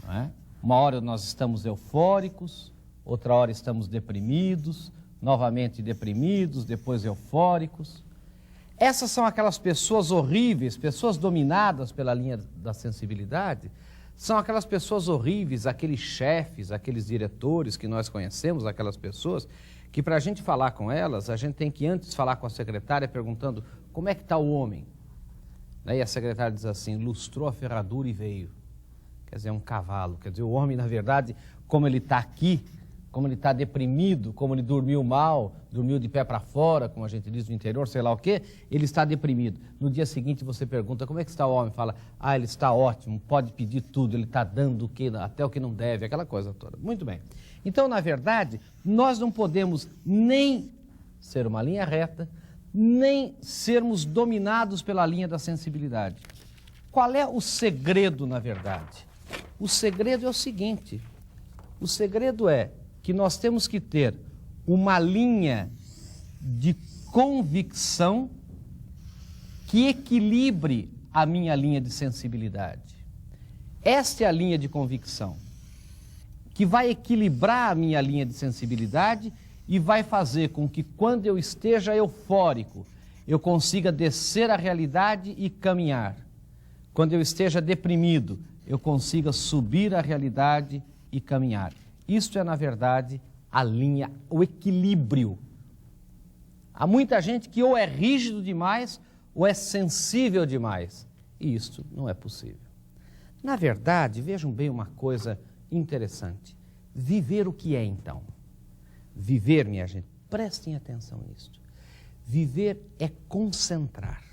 Não é? Uma hora nós estamos eufóricos, outra hora estamos deprimidos, novamente deprimidos, depois eufóricos. Essas são aquelas pessoas horríveis, pessoas dominadas pela linha da sensibilidade, são aquelas pessoas horríveis, aqueles chefes, aqueles diretores que nós conhecemos, aquelas pessoas que para a gente falar com elas, a gente tem que antes falar com a secretária perguntando como é que está o homem. E a secretária diz assim, lustrou a ferradura e veio. Quer dizer, é um cavalo. Quer dizer, o homem, na verdade, como ele está aqui, como ele está deprimido, como ele dormiu mal, dormiu de pé para fora, como a gente diz no interior, sei lá o quê, ele está deprimido. No dia seguinte você pergunta, como é que está o homem? Fala, ele está ótimo, pode pedir tudo, ele está dando até o que não deve, aquela coisa toda. Muito bem. Então, na verdade, nós não podemos nem ser uma linha reta, nem sermos dominados pela linha da sensibilidade. Qual é o segredo, na verdade? O segredo é o seguinte, o segredo é que nós temos que ter uma linha de convicção que equilibre a minha linha de sensibilidade. Esta é a linha de convicção, que vai equilibrar a minha linha de sensibilidade e vai fazer com que quando eu esteja eufórico, eu consiga descer a realidade e caminhar. Quando eu esteja deprimido, eu consiga subir a realidade e caminhar. Isto é, na verdade, a linha, o equilíbrio. Há muita gente que ou é rígido demais ou é sensível demais. E isto não é possível. Na verdade, vejam bem uma coisa interessante. Viver o que é, então? Viver, minha gente, prestem atenção nisto. Viver é concentrar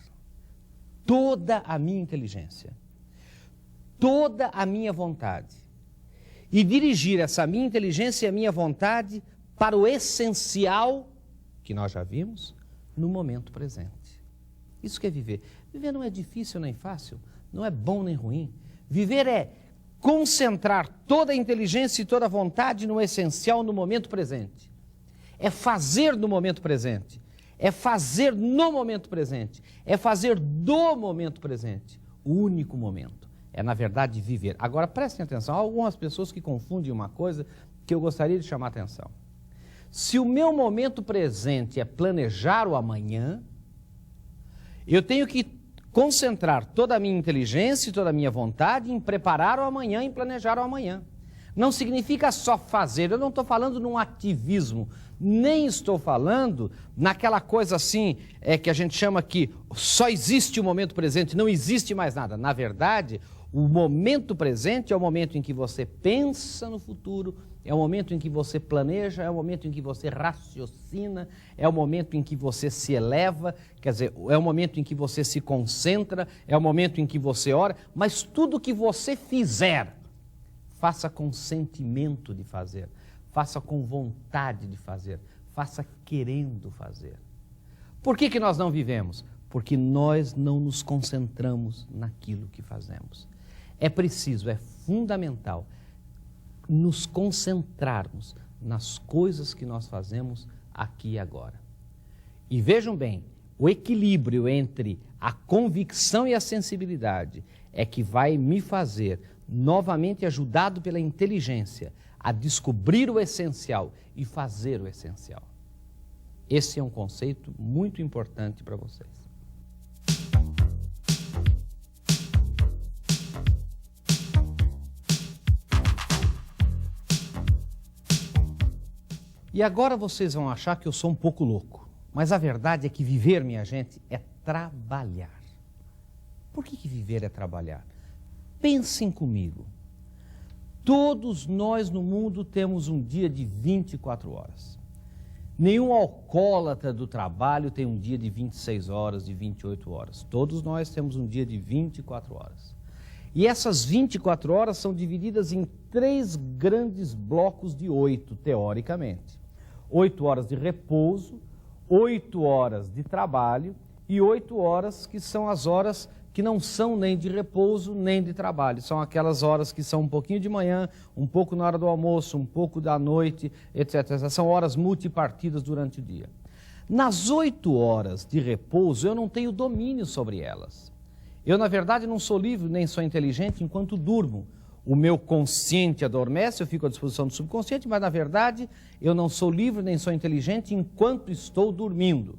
toda a minha inteligência, toda a minha vontade, e dirigir essa minha inteligência e a minha vontade para o essencial, que nós já vimos, no momento presente. Isso que é viver. Viver não é difícil nem fácil, não é bom nem ruim. Viver é concentrar toda a inteligência e toda a vontade no essencial, no momento presente. É fazer no momento presente. É fazer no momento presente. É fazer do momento presente. O único momento. É, na verdade, viver. Agora, prestem atenção. Há algumas pessoas que confundem uma coisa que eu gostaria de chamar a atenção. Se o meu momento presente é planejar o amanhã, eu tenho que concentrar toda a minha inteligência e toda a minha vontade em preparar o amanhã, em planejar o amanhã. Não significa só fazer. Eu não estou falando num ativismo, nem estou falando naquela coisa assim, que a gente chama que só existe o momento presente, não existe mais nada. Na verdade, o momento presente é o momento em que você pensa no futuro, é o momento em que você planeja, é o momento em que você raciocina, é o momento em que você se eleva, quer dizer, é o momento em que você se concentra, é o momento em que você ora, mas tudo que você fizer, faça com sentimento de fazer, faça com vontade de fazer, faça querendo fazer. Por que nós não vivemos? Porque nós não nos concentramos naquilo que fazemos. É preciso, é fundamental nos concentrarmos nas coisas que nós fazemos aqui e agora. E vejam bem, o equilíbrio entre a convicção e a sensibilidade é que vai me fazer, novamente ajudado pela inteligência, a descobrir o essencial e fazer o essencial. Esse é um conceito muito importante para vocês. E agora vocês vão achar que eu sou um pouco louco, mas a verdade é que viver, minha gente, é trabalhar. Por que viver é trabalhar? Pensem comigo. Todos nós no mundo temos um dia de 24 horas. Nenhum alcoólatra do trabalho tem um dia de 26 horas, de 28 horas. Todos nós temos um dia de 24 horas. E essas 24 horas são divididas em 3 grandes blocos de 8, teoricamente. 8 horas de repouso, 8 horas de trabalho e 8 horas que são as horas que não são nem de repouso nem de trabalho. São aquelas horas que são um pouquinho de manhã, um pouco na hora do almoço, um pouco da noite, etc. São horas multipartidas durante o dia. Nas 8 horas de repouso, eu não tenho domínio sobre elas. Eu, na verdade, não sou livre nem sou inteligente enquanto durmo. O meu consciente adormece, eu fico à disposição do subconsciente, mas, na verdade, eu não sou livre nem sou inteligente enquanto estou dormindo.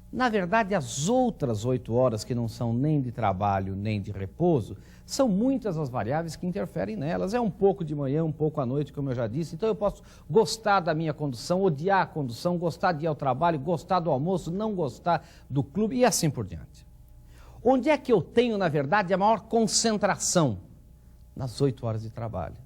Na verdade, as outras 8 horas, que não são nem de trabalho nem de repouso, são muitas as variáveis que interferem nelas. É um pouco de manhã, um pouco à noite, como eu já disse. Então eu posso gostar da minha condução, odiar a condução, gostar de ir ao trabalho, gostar do almoço, não gostar do clube e assim por diante. Onde é que eu tenho, na verdade, a maior concentração? Nas 8 horas de trabalho.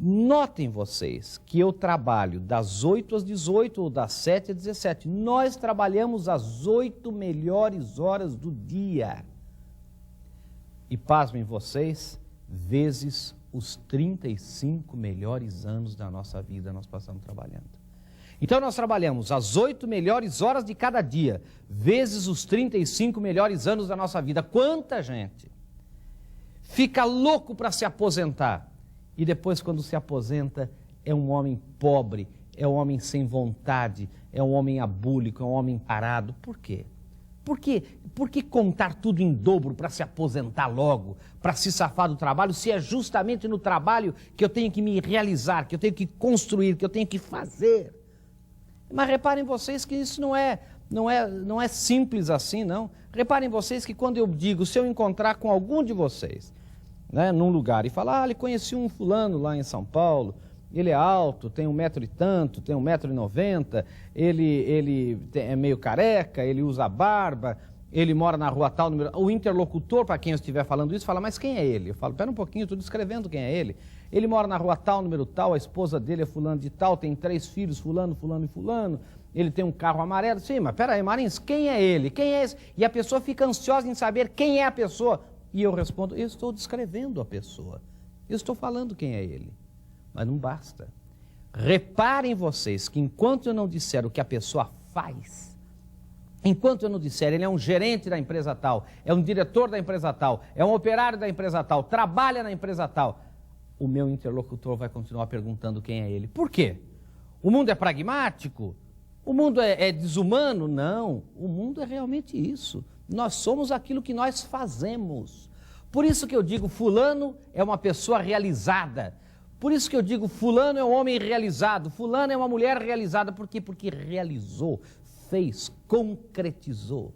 Notem vocês que eu trabalho das 8 às 18 ou das 7 às 17. Nós trabalhamos as 8 melhores horas do dia. E pasmem vocês, vezes os 35 melhores anos da nossa vida nós passamos trabalhando. Então nós trabalhamos as 8 melhores horas de cada dia, vezes os 35 melhores anos da nossa vida. Quanta gente fica louco para se aposentar e depois, quando se aposenta, é um homem pobre, é um homem sem vontade, é um homem abúlico, é um homem parado. Por quê? Por que contar tudo em dobro para se aposentar logo, para se safar do trabalho, se é justamente no trabalho que eu tenho que me realizar, que eu tenho que construir, que eu tenho que fazer? Mas reparem vocês que isso não é simples assim, não. Reparem vocês que quando eu digo, se eu encontrar com algum de vocês, né, num lugar e falar, ele conheci um fulano lá em São Paulo, ele é alto, tem 1 metro e tanto, tem 1,90 m, ele é meio careca, ele usa barba, ele mora na rua tal, o interlocutor, para quem eu estiver falando isso, fala, mas quem é ele? Eu falo, pera um pouquinho, estou descrevendo quem é ele. Ele mora na rua tal, número tal, a esposa dele é fulano de tal, tem 3 filhos, fulano, fulano e fulano, ele tem um carro amarelo. Sim, mas peraí, Marins, quem é ele? Quem é esse? E a pessoa fica ansiosa em saber quem é a pessoa. E eu respondo, eu estou descrevendo a pessoa, eu estou falando quem é ele. Mas não basta. Reparem vocês que enquanto eu não disser o que a pessoa faz, enquanto eu não disser, ele é um gerente da empresa tal, é um diretor da empresa tal, é um operário da empresa tal, trabalha na empresa tal, o meu interlocutor vai continuar perguntando quem é ele. Por quê? O mundo é pragmático? O mundo é desumano? Não, o mundo é realmente isso. Nós somos aquilo que nós fazemos. Por isso que eu digo, fulano é uma pessoa realizada. Por isso que eu digo, fulano é um homem realizado, fulano é uma mulher realizada. Por quê? Porque realizou, fez, concretizou.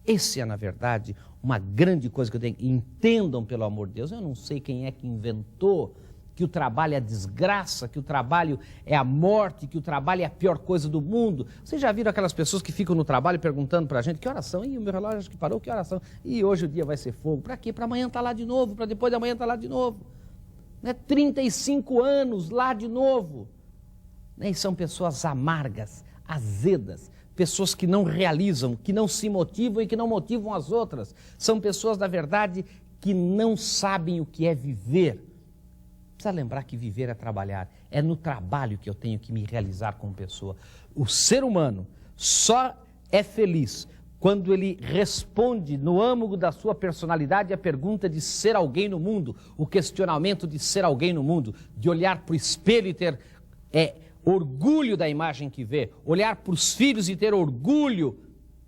Esse é, na verdade, uma grande coisa que eu tenho. Entendam, pelo amor de Deus, eu não sei quem é que inventou que o trabalho é a desgraça, que o trabalho é a morte, que o trabalho é a pior coisa do mundo. Vocês já viram aquelas pessoas que ficam no trabalho perguntando para a gente, que horas são? Ih, o meu relógio acho que parou, que horas são? E hoje o dia vai ser fogo. Para quê? Para amanhã estar lá de novo, para depois da manhã estar lá de novo. 35 anos lá de novo. E são pessoas amargas, azedas, pessoas que não realizam, que não se motivam e que não motivam as outras. São pessoas, na verdade, que não sabem o que é viver. Precisa lembrar que viver é trabalhar. É no trabalho que eu tenho que me realizar como pessoa. O ser humano só é feliz quando ele responde no âmago da sua personalidade a pergunta de ser alguém no mundo, o questionamento de ser alguém no mundo, de olhar para o espelho e ter orgulho da imagem que vê, olhar para os filhos e ter orgulho,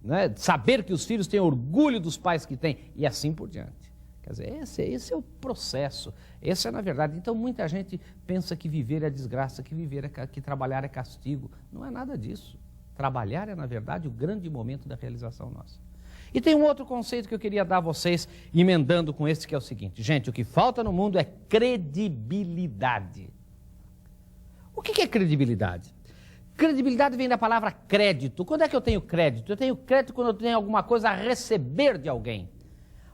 né, saber que os filhos têm orgulho dos pais que têm, e assim por diante. Quer dizer, esse é o processo, esse é na verdade. Então muita gente pensa que viver é desgraça, que trabalhar é castigo. Não é nada disso. Trabalhar é na verdade o grande momento da realização nossa. E tem um outro conceito que eu queria dar a vocês, emendando com esse, que é o seguinte. Gente, o que falta no mundo é credibilidade. O que é credibilidade? Credibilidade vem da palavra crédito. Quando é que eu tenho crédito? Eu tenho crédito quando eu tenho alguma coisa a receber de alguém.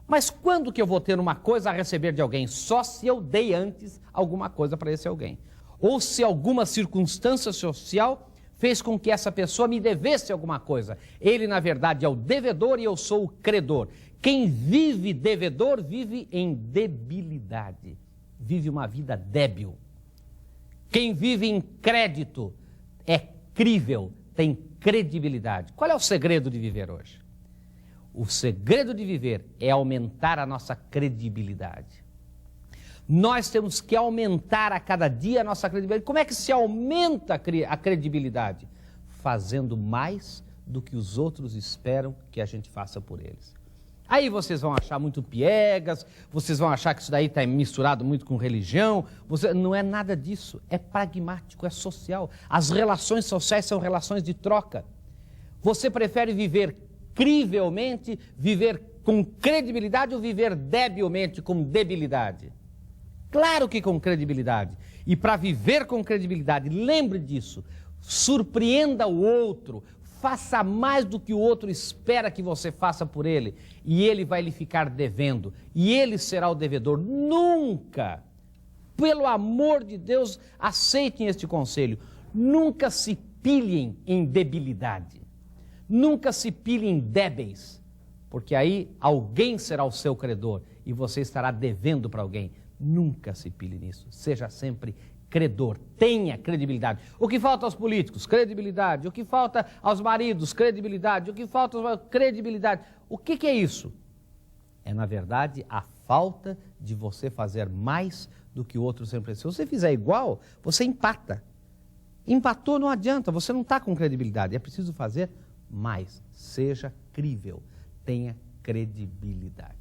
Mas quando que eu vou ter uma coisa a receber de alguém? Só se eu dei antes alguma coisa para esse alguém. Ou se alguma circunstância social fez com que essa pessoa me devesse alguma coisa. Ele, na verdade, é o devedor e eu sou o credor. Quem vive devedor vive em debilidade, vive uma vida débil. Quem vive em crédito é crível, tem credibilidade. Qual é o segredo de viver hoje? O segredo de viver é aumentar a nossa credibilidade. Nós temos que aumentar a cada dia a nossa credibilidade. Como é que se aumenta a credibilidade? Fazendo mais do que os outros esperam que a gente faça por eles. Aí vocês vão achar muito piegas, vocês vão achar que isso daí está misturado muito com religião. Não é nada disso, é pragmático, é social. As relações sociais são relações de troca. Você prefere viver crivelmente, viver com credibilidade ou viver debilmente, com debilidade? Claro que com credibilidade. E para viver com credibilidade, lembre disso, surpreenda o outro, faça mais do que o outro espera que você faça por ele, e ele vai lhe ficar devendo, e ele será o devedor. Nunca, pelo amor de Deus, aceitem este conselho, nunca se pilhem em debilidade, nunca se pilhem débeis, porque aí alguém será o seu credor, e você estará devendo para alguém. Nunca se pilhe nisso, seja sempre credor, tenha credibilidade. O que falta aos políticos? Credibilidade. O que falta aos maridos? Credibilidade. O que falta aos... credibilidade. O que é isso? É, na verdade, a falta de você fazer mais do que o outro sempre fez. Se você fizer igual, você empata. Empatou, não adianta, você não está com credibilidade. É preciso fazer mais. Seja crível, tenha credibilidade.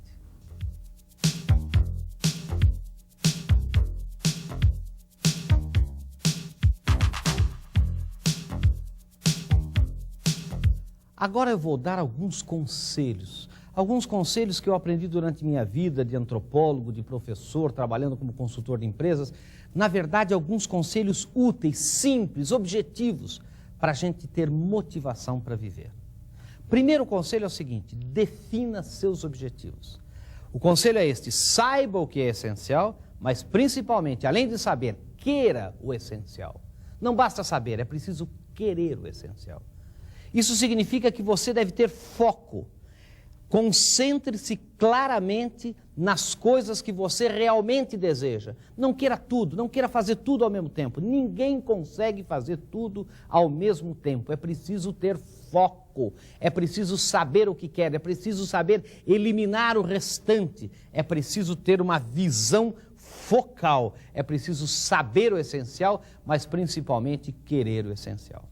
Agora eu vou dar alguns conselhos que eu aprendi durante minha vida de antropólogo, de professor, trabalhando como consultor de empresas. Na verdade, alguns conselhos úteis, simples, objetivos, para a gente ter motivação para viver. Primeiro conselho é o seguinte: defina seus objetivos. O conselho é este: saiba o que é essencial, mas principalmente, além de saber, queira o essencial. Não basta saber, é preciso querer o essencial. Isso significa que você deve ter foco. Concentre-se claramente nas coisas que você realmente deseja. Não queira tudo, não queira fazer tudo ao mesmo tempo. Ninguém consegue fazer tudo ao mesmo tempo. É preciso ter foco, é preciso saber o que quer, é preciso saber eliminar o restante, é preciso ter uma visão focal, é preciso saber o essencial, mas principalmente querer o essencial.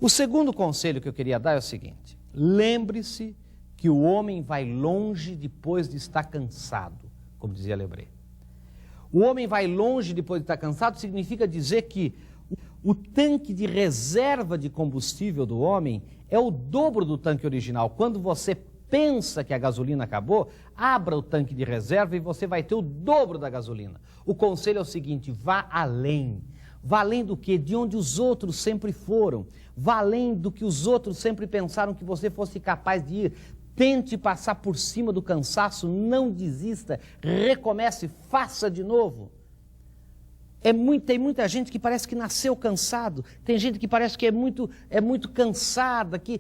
O segundo conselho que eu queria dar é o seguinte: lembre-se que o homem vai longe depois de estar cansado, como dizia Lebré. O homem vai longe depois de estar cansado significa dizer que o tanque de reserva de combustível do homem é o dobro do tanque original. Quando você pensa que a gasolina acabou, abra o tanque de reserva e você vai ter o dobro da gasolina. O conselho é o seguinte: vá além. Vá além do quê? De onde os outros sempre foram. Vá além do que os outros sempre pensaram que você fosse capaz de ir. Tente passar por cima do cansaço, não desista, recomece, faça de novo. Tem muita gente que parece que nasceu cansado, tem gente que parece que é muito cansada, que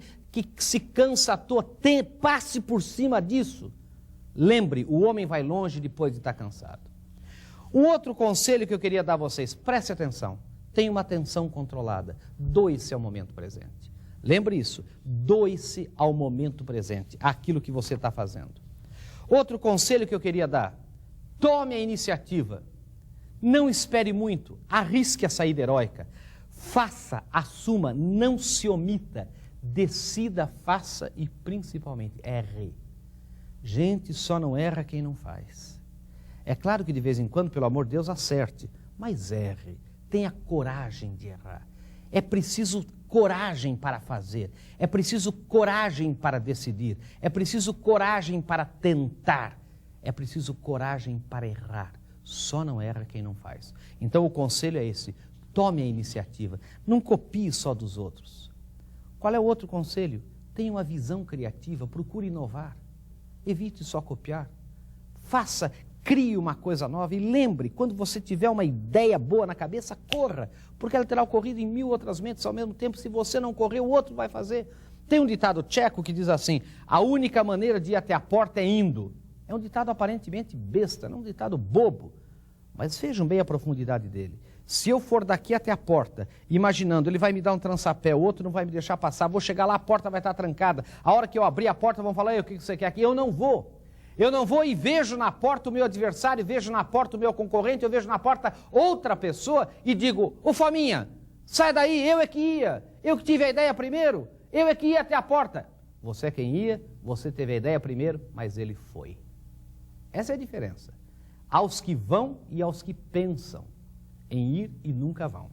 se cansa à toa. Passe por cima disso. Lembre, o homem vai longe depois de estar cansado. Um outro conselho que eu queria dar a vocês: preste atenção, tenha uma atenção controlada, doe-se ao momento presente. Lembre isso, doe-se ao momento presente, aquilo que você está fazendo. Outro conselho que eu queria dar: tome a iniciativa, não espere muito, arrisque a saída heróica, faça, assuma, não se omita, decida, faça e principalmente erre. Gente, só não erra quem não faz. É claro que de vez em quando, pelo amor de Deus, acerte, mas erre, tenha coragem de errar. É preciso coragem para fazer, é preciso coragem para decidir, é preciso coragem para tentar, é preciso coragem para errar. Só não erra quem não faz. Então o conselho é esse: tome a iniciativa, não copie só dos outros. Qual é o outro conselho? Tenha uma visão criativa, procure inovar, evite só copiar. Faça, crie uma coisa nova e lembre, quando você tiver uma ideia boa na cabeça, corra, porque ela terá ocorrido em 1000 outras mentes ao mesmo tempo. Se você não correr, o outro vai fazer. Tem um ditado tcheco que diz assim: a única maneira de ir até a porta é indo. É um ditado aparentemente besta, não um ditado bobo, mas vejam bem a profundidade dele. Se eu for daqui até a porta, imaginando, ele vai me dar um trançapé, o outro não vai me deixar passar, vou chegar lá, a porta vai estar trancada, a hora que eu abrir a porta vão falar: o que você quer aqui? Eu não vou. Eu não vou e vejo na porta o meu adversário, vejo na porta o meu concorrente, eu vejo na porta outra pessoa e digo: ô Fominha, sai daí, eu é que ia, eu que tive a ideia primeiro, eu é que ia até a porta. Você é quem ia, você teve a ideia primeiro, mas ele foi. Essa é a diferença. Aos que vão e aos que pensam em ir e nunca vão.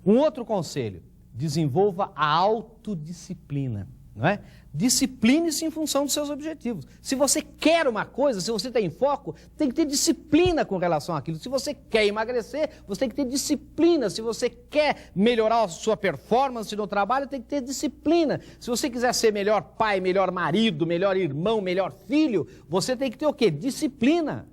Um outro conselho: desenvolva a autodisciplina. Não é? Discipline-se em função dos seus objetivos. Se você quer uma coisa, se você tem foco, tem que ter disciplina com relação àquilo. Se você quer emagrecer, você tem que ter disciplina. Se você quer melhorar a sua performance no trabalho, tem que ter disciplina. Se você quiser ser melhor pai, melhor marido, melhor irmão, melhor filho, você tem que ter o quê? Disciplina.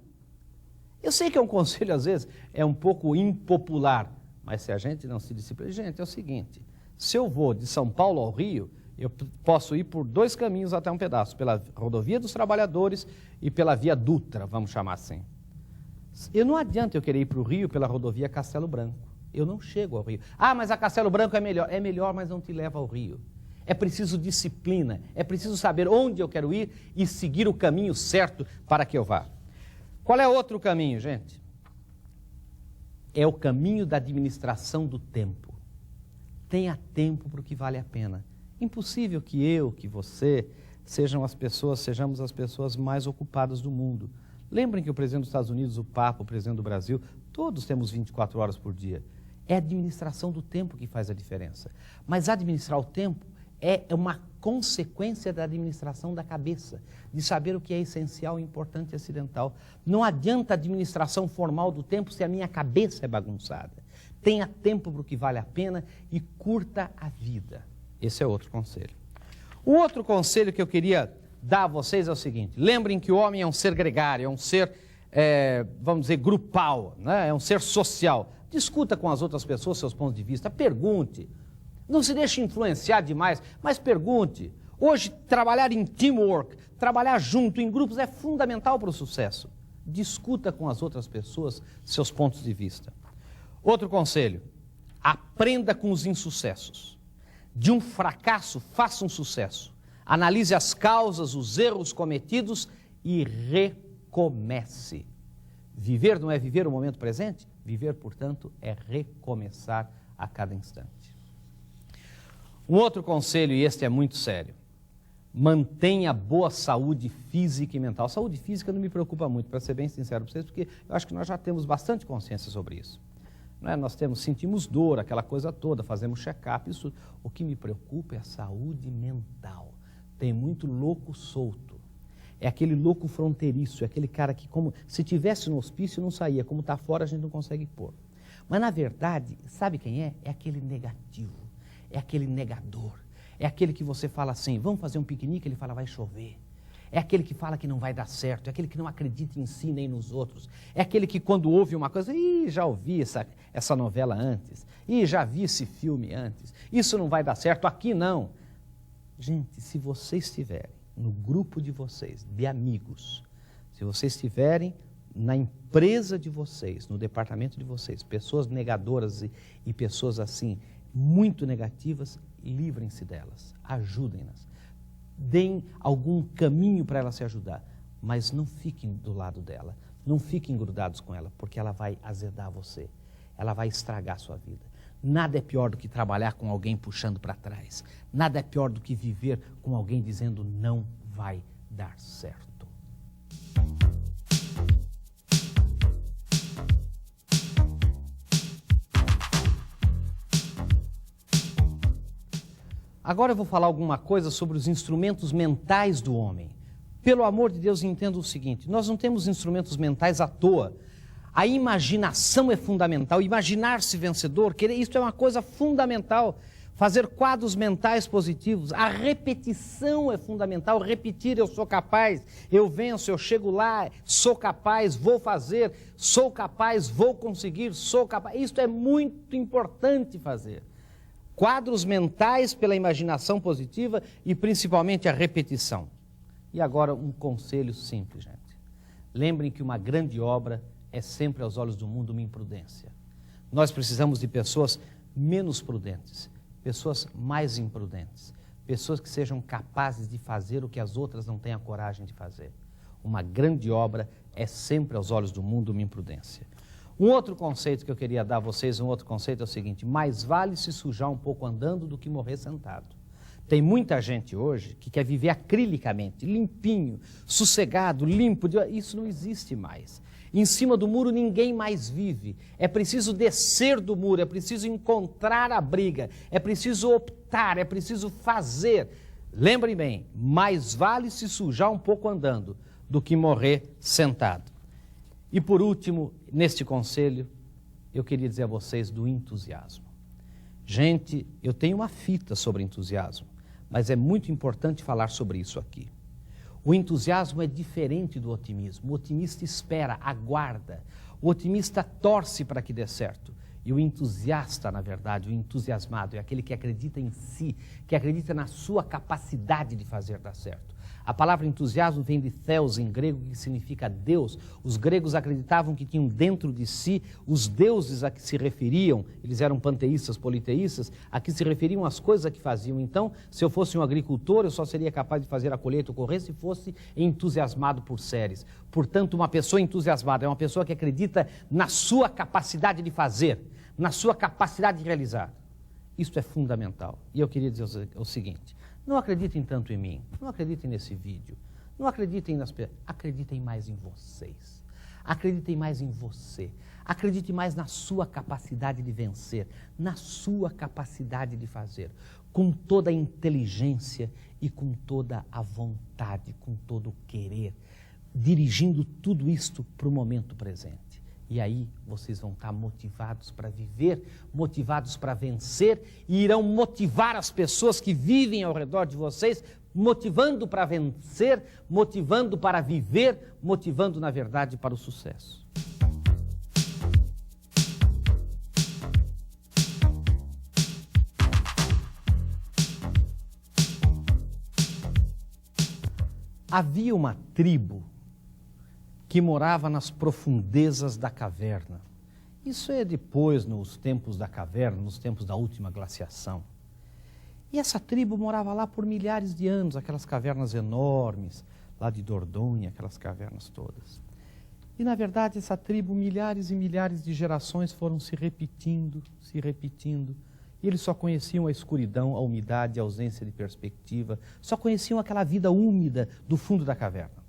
Eu sei que é um conselho, às vezes, é um pouco impopular, mas se a gente não se disciplina... Gente, é o seguinte: se eu vou de São Paulo ao Rio, eu posso ir por 2 caminhos até um pedaço, pela rodovia dos trabalhadores e pela via Dutra, vamos chamar assim. Não adianta eu querer ir para o Rio pela rodovia Castelo Branco. Eu não chego ao Rio. Ah, mas a Castelo Branco é melhor. É melhor, mas não te leva ao Rio. É preciso disciplina, é preciso saber onde eu quero ir e seguir o caminho certo para que eu vá. Qual é outro caminho, gente? É o caminho da administração do tempo. Tenha tempo para o que vale a pena. Impossível que eu, que você, sejamos as pessoas mais ocupadas do mundo. Lembrem que o presidente dos Estados Unidos, o Papa, o presidente do Brasil, todos temos 24 horas por dia. É a administração do tempo que faz a diferença. Mas administrar o tempo é uma consequência da administração da cabeça, de saber o que é essencial, importante e acidental. Não adianta a administração formal do tempo se a minha cabeça é bagunçada. Tenha tempo para o que vale a pena e curta a vida. Esse é outro conselho. O outro conselho que eu queria dar a vocês é o seguinte: lembrem que o homem é um ser gregário, é um ser, vamos dizer, grupal, né? É um ser social. Discuta com as outras pessoas seus pontos de vista, pergunte. Não se deixe influenciar demais, mas pergunte. Hoje, trabalhar em teamwork, trabalhar junto em grupos é fundamental para o sucesso. Discuta com as outras pessoas seus pontos de vista. Outro conselho: aprenda com os insucessos. De um fracasso, faça um sucesso. Analise as causas, os erros cometidos e recomece. Viver não é viver o momento presente? Viver, portanto, é recomeçar a cada instante. Um outro conselho, e este é muito sério: mantenha boa saúde física e mental. Saúde física não me preocupa muito, para ser bem sincero para vocês, porque eu acho que nós já temos bastante consciência sobre isso. Não é? Nós sentimos dor, aquela coisa toda, fazemos check-up, isso. O que me preocupa é a saúde mental. Tem muito louco solto. É aquele louco fronteiriço, é aquele cara que, como se tivesse no hospício, não saía. Como está fora, a gente não consegue pôr. Mas, na verdade, sabe quem é? É aquele negativo, é aquele negador. É aquele que você fala assim: vamos fazer um piquenique, ele fala: vai chover. É aquele que fala que não vai dar certo, é aquele que não acredita em si nem nos outros. É aquele que, quando ouve uma coisa: já ouvi essa novela antes, já vi esse filme antes, isso não vai dar certo, aqui não. Gente, se vocês estiverem no grupo de vocês, de amigos, se vocês estiverem na empresa de vocês, no departamento de vocês, pessoas negadoras e pessoas assim, muito negativas, livrem-se delas, ajudem-nas. Deem algum caminho para ela se ajudar, mas não fiquem do lado dela, não fiquem grudados com ela, porque ela vai azedar você, ela vai estragar a sua vida. Nada é pior do que trabalhar com alguém puxando para trás, nada é pior do que viver com alguém dizendo: não vai dar certo. Agora eu vou falar alguma coisa sobre os instrumentos mentais do homem. Pelo amor de Deus, entenda o seguinte: nós não temos instrumentos mentais à toa. A imaginação é fundamental, imaginar-se vencedor, querer, isso é uma coisa fundamental. fazer quadros mentais positivos. A repetição é fundamental. Repetir: eu sou capaz, eu venço, eu chego lá, sou capaz, vou fazer, sou capaz, vou conseguir, sou capaz. Isso é muito importante fazer. Quadros mentais pela imaginação positiva e principalmente a repetição. E agora um conselho simples, gente. Lembrem que uma grande obra é sempre aos olhos do mundo uma imprudência. Nós precisamos de pessoas menos prudentes, pessoas mais imprudentes, pessoas que sejam capazes de fazer o que as outras não têm a coragem de fazer. Uma grande obra é sempre aos olhos do mundo uma imprudência. Um outro conceito que eu queria dar a vocês, um outro conceito é o seguinte: mais vale se sujar um pouco andando do que morrer sentado. Tem muita gente hoje que quer viver acrilicamente, limpinho, sossegado, limpo. Isso não existe mais. Em cima do muro ninguém mais vive. É preciso descer do muro, é preciso encontrar a briga, é preciso optar, é preciso fazer. Lembrem bem, mais vale se sujar um pouco andando do que morrer sentado. E por último, neste conselho, eu queria dizer a vocês do entusiasmo. Gente, eu tenho uma fita sobre entusiasmo, mas é muito importante falar sobre isso aqui. O entusiasmo é diferente do otimismo. O otimista espera, aguarda. O otimista torce para que dê certo. E o entusiasta, na verdade, o entusiasmado, é aquele que acredita em si, que acredita na sua capacidade de fazer dar certo. A palavra entusiasmo vem de theos em grego, que significa Deus. Os gregos acreditavam que tinham dentro de si os deuses a que se referiam, eles eram panteístas, politeístas, a que se referiam às coisas que faziam. Então, se eu fosse um agricultor, eu só seria capaz de fazer a colheita ocorrer se fosse entusiasmado por séres. Portanto, uma pessoa entusiasmada é uma pessoa que acredita na sua capacidade de fazer, na sua capacidade de realizar. Isso é fundamental. E eu queria dizer o seguinte: não acreditem tanto em mim, não acreditem nesse vídeo, não acreditem nas pessoas, acreditem mais em vocês, acreditem mais em você, acredite mais na sua capacidade de vencer, na sua capacidade de fazer, com toda a inteligência e com toda a vontade, com todo o querer, dirigindo tudo isto para o momento presente. E aí vocês vão estar motivados para viver, motivados para vencer e irão motivar as pessoas que vivem ao redor de vocês, motivando para vencer, motivando para viver, motivando, na verdade, para o sucesso. Havia uma tribo que morava nas profundezas da caverna. Isso é depois, nos tempos da caverna, nos tempos da última glaciação. E essa tribo morava lá por milhares de anos, aquelas cavernas enormes, lá de Dordogne, aquelas cavernas todas. E, na verdade, essa tribo, milhares e milhares de gerações foram se repetindo, e eles só conheciam a escuridão, a umidade, a ausência de perspectiva, só conheciam aquela vida úmida do fundo da caverna.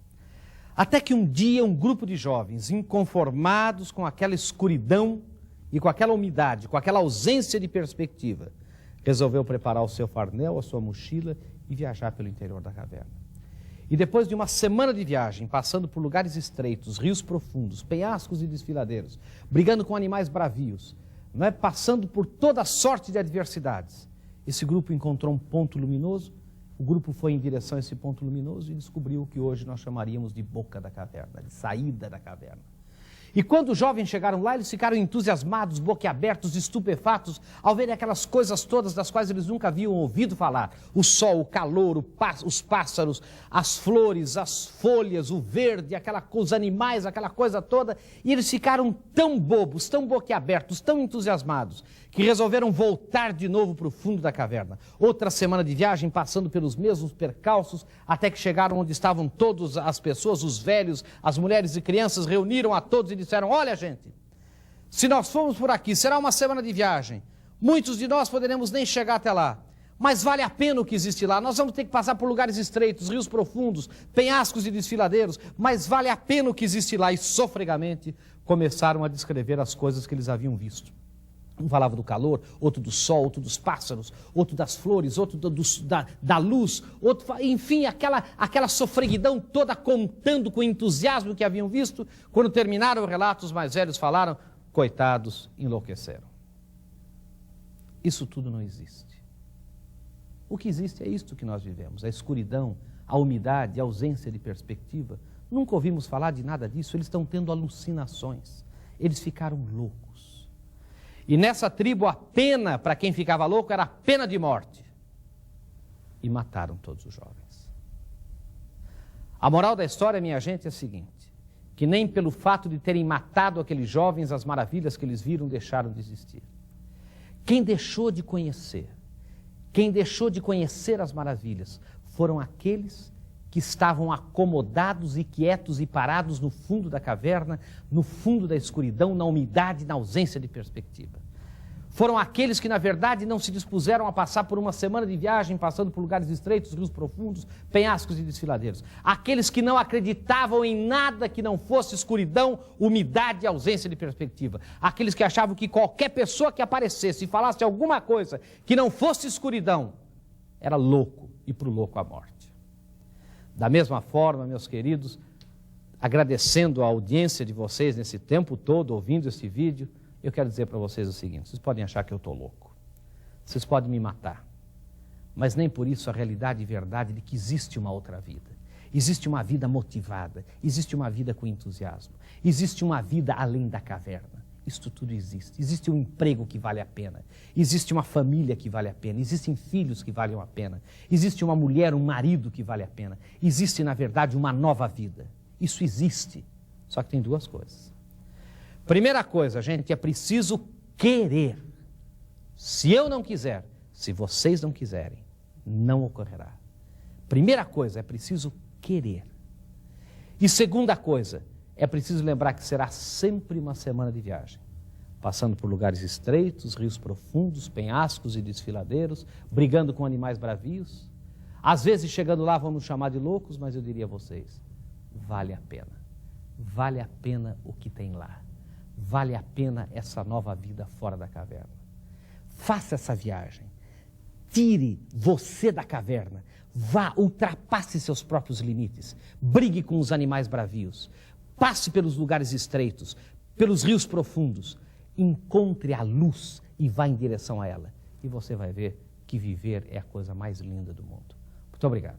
Até que um dia um grupo de jovens, inconformados com aquela escuridão e com aquela umidade, com aquela ausência de perspectiva, resolveu preparar o seu farnel, a sua mochila e viajar pelo interior da caverna. E depois de uma semana de viagem, passando por lugares estreitos, rios profundos, penhascos e desfiladeiros, brigando com animais bravios, passando por toda sorte de adversidades, esse grupo encontrou um ponto luminoso. O grupo foi em direção a esse ponto luminoso e descobriu o que hoje nós chamaríamos de boca da caverna, de saída da caverna. E quando os jovens chegaram lá, eles ficaram entusiasmados, boquiabertos, estupefatos, ao verem aquelas coisas todas das quais eles nunca haviam ouvido falar. O sol, o calor, os pássaros, as flores, as folhas, o verde, os animais, aquela coisa toda. E eles ficaram tão bobos, tão boquiabertos, tão entusiasmados, que resolveram voltar de novo para o fundo da caverna. Outra semana de viagem, passando pelos mesmos percalços, até que chegaram onde estavam todas as pessoas, os velhos, as mulheres e crianças, reuniram a todos e disseram: olha, gente, se nós formos por aqui, será uma semana de viagem. Muitos de nós poderemos nem chegar até lá, mas vale a pena o que existe lá. Nós vamos ter que passar por lugares estreitos, rios profundos, penhascos e desfiladeiros, mas vale a pena o que existe lá. E sofregamente começaram a descrever as coisas que eles haviam visto. Um falava do calor, outro do sol, outro dos pássaros, outro das flores, outro da luz, outro, enfim, aquela sofreguidão toda, contando com entusiasmo que haviam visto. Quando terminaram o relato, os mais velhos falaram: coitados, enlouqueceram. Isso tudo não existe. O que existe é isto que nós vivemos, a escuridão, a umidade, a ausência de perspectiva. Nunca ouvimos falar de nada disso, eles estão tendo alucinações, eles ficaram loucos. E nessa tribo a pena para quem ficava louco era a pena de morte. E mataram todos os jovens. A moral da história, minha gente, é a seguinte, que nem pelo fato de terem matado aqueles jovens, as maravilhas que eles viram deixaram de existir. Quem deixou de conhecer as maravilhas foram aqueles que estavam acomodados e quietos e parados no fundo da caverna, no fundo da escuridão, na umidade, na ausência de perspectiva. Foram aqueles que, na verdade, não se dispuseram a passar por uma semana de viagem, passando por lugares estreitos, rios profundos, penhascos e desfiladeiros. Aqueles que não acreditavam em nada que não fosse escuridão, umidade e ausência de perspectiva. Aqueles que achavam que qualquer pessoa que aparecesse e falasse alguma coisa que não fosse escuridão, era louco, e para o louco a morte. Da mesma forma, meus queridos, agradecendo a audiência de vocês nesse tempo todo, ouvindo esse vídeo, eu quero dizer para vocês o seguinte, vocês podem achar que eu estou louco, vocês podem me matar, mas nem por isso a realidade e verdade de que existe uma outra vida. Existe uma vida motivada, existe uma vida com entusiasmo, existe uma vida além da caverna. Isto tudo existe. Existe um emprego que vale a pena, existe uma família que vale a pena, existem filhos que valem a pena, existe uma mulher, um marido que vale a pena, existe, na verdade, uma nova vida. Isso existe, só que tem duas coisas. Primeira coisa, gente, é preciso querer. Se eu não quiser, se vocês não quiserem, não ocorrerá. Primeira coisa, é preciso querer. E segunda coisa, é preciso lembrar que será sempre uma semana de viagem, passando por lugares estreitos, rios profundos, penhascos e desfiladeiros, brigando com animais bravios. Às vezes, chegando lá, vamos chamar de loucos, mas eu diria a vocês, vale a pena. Vale a pena o que tem lá. Vale a pena essa nova vida fora da caverna. Faça essa viagem. Tire você da caverna. Vá, ultrapasse seus próprios limites. Brigue com os animais bravios. Passe pelos lugares estreitos, pelos rios profundos. Encontre a luz e vá em direção a ela. E você vai ver que viver é a coisa mais linda do mundo. Muito obrigado.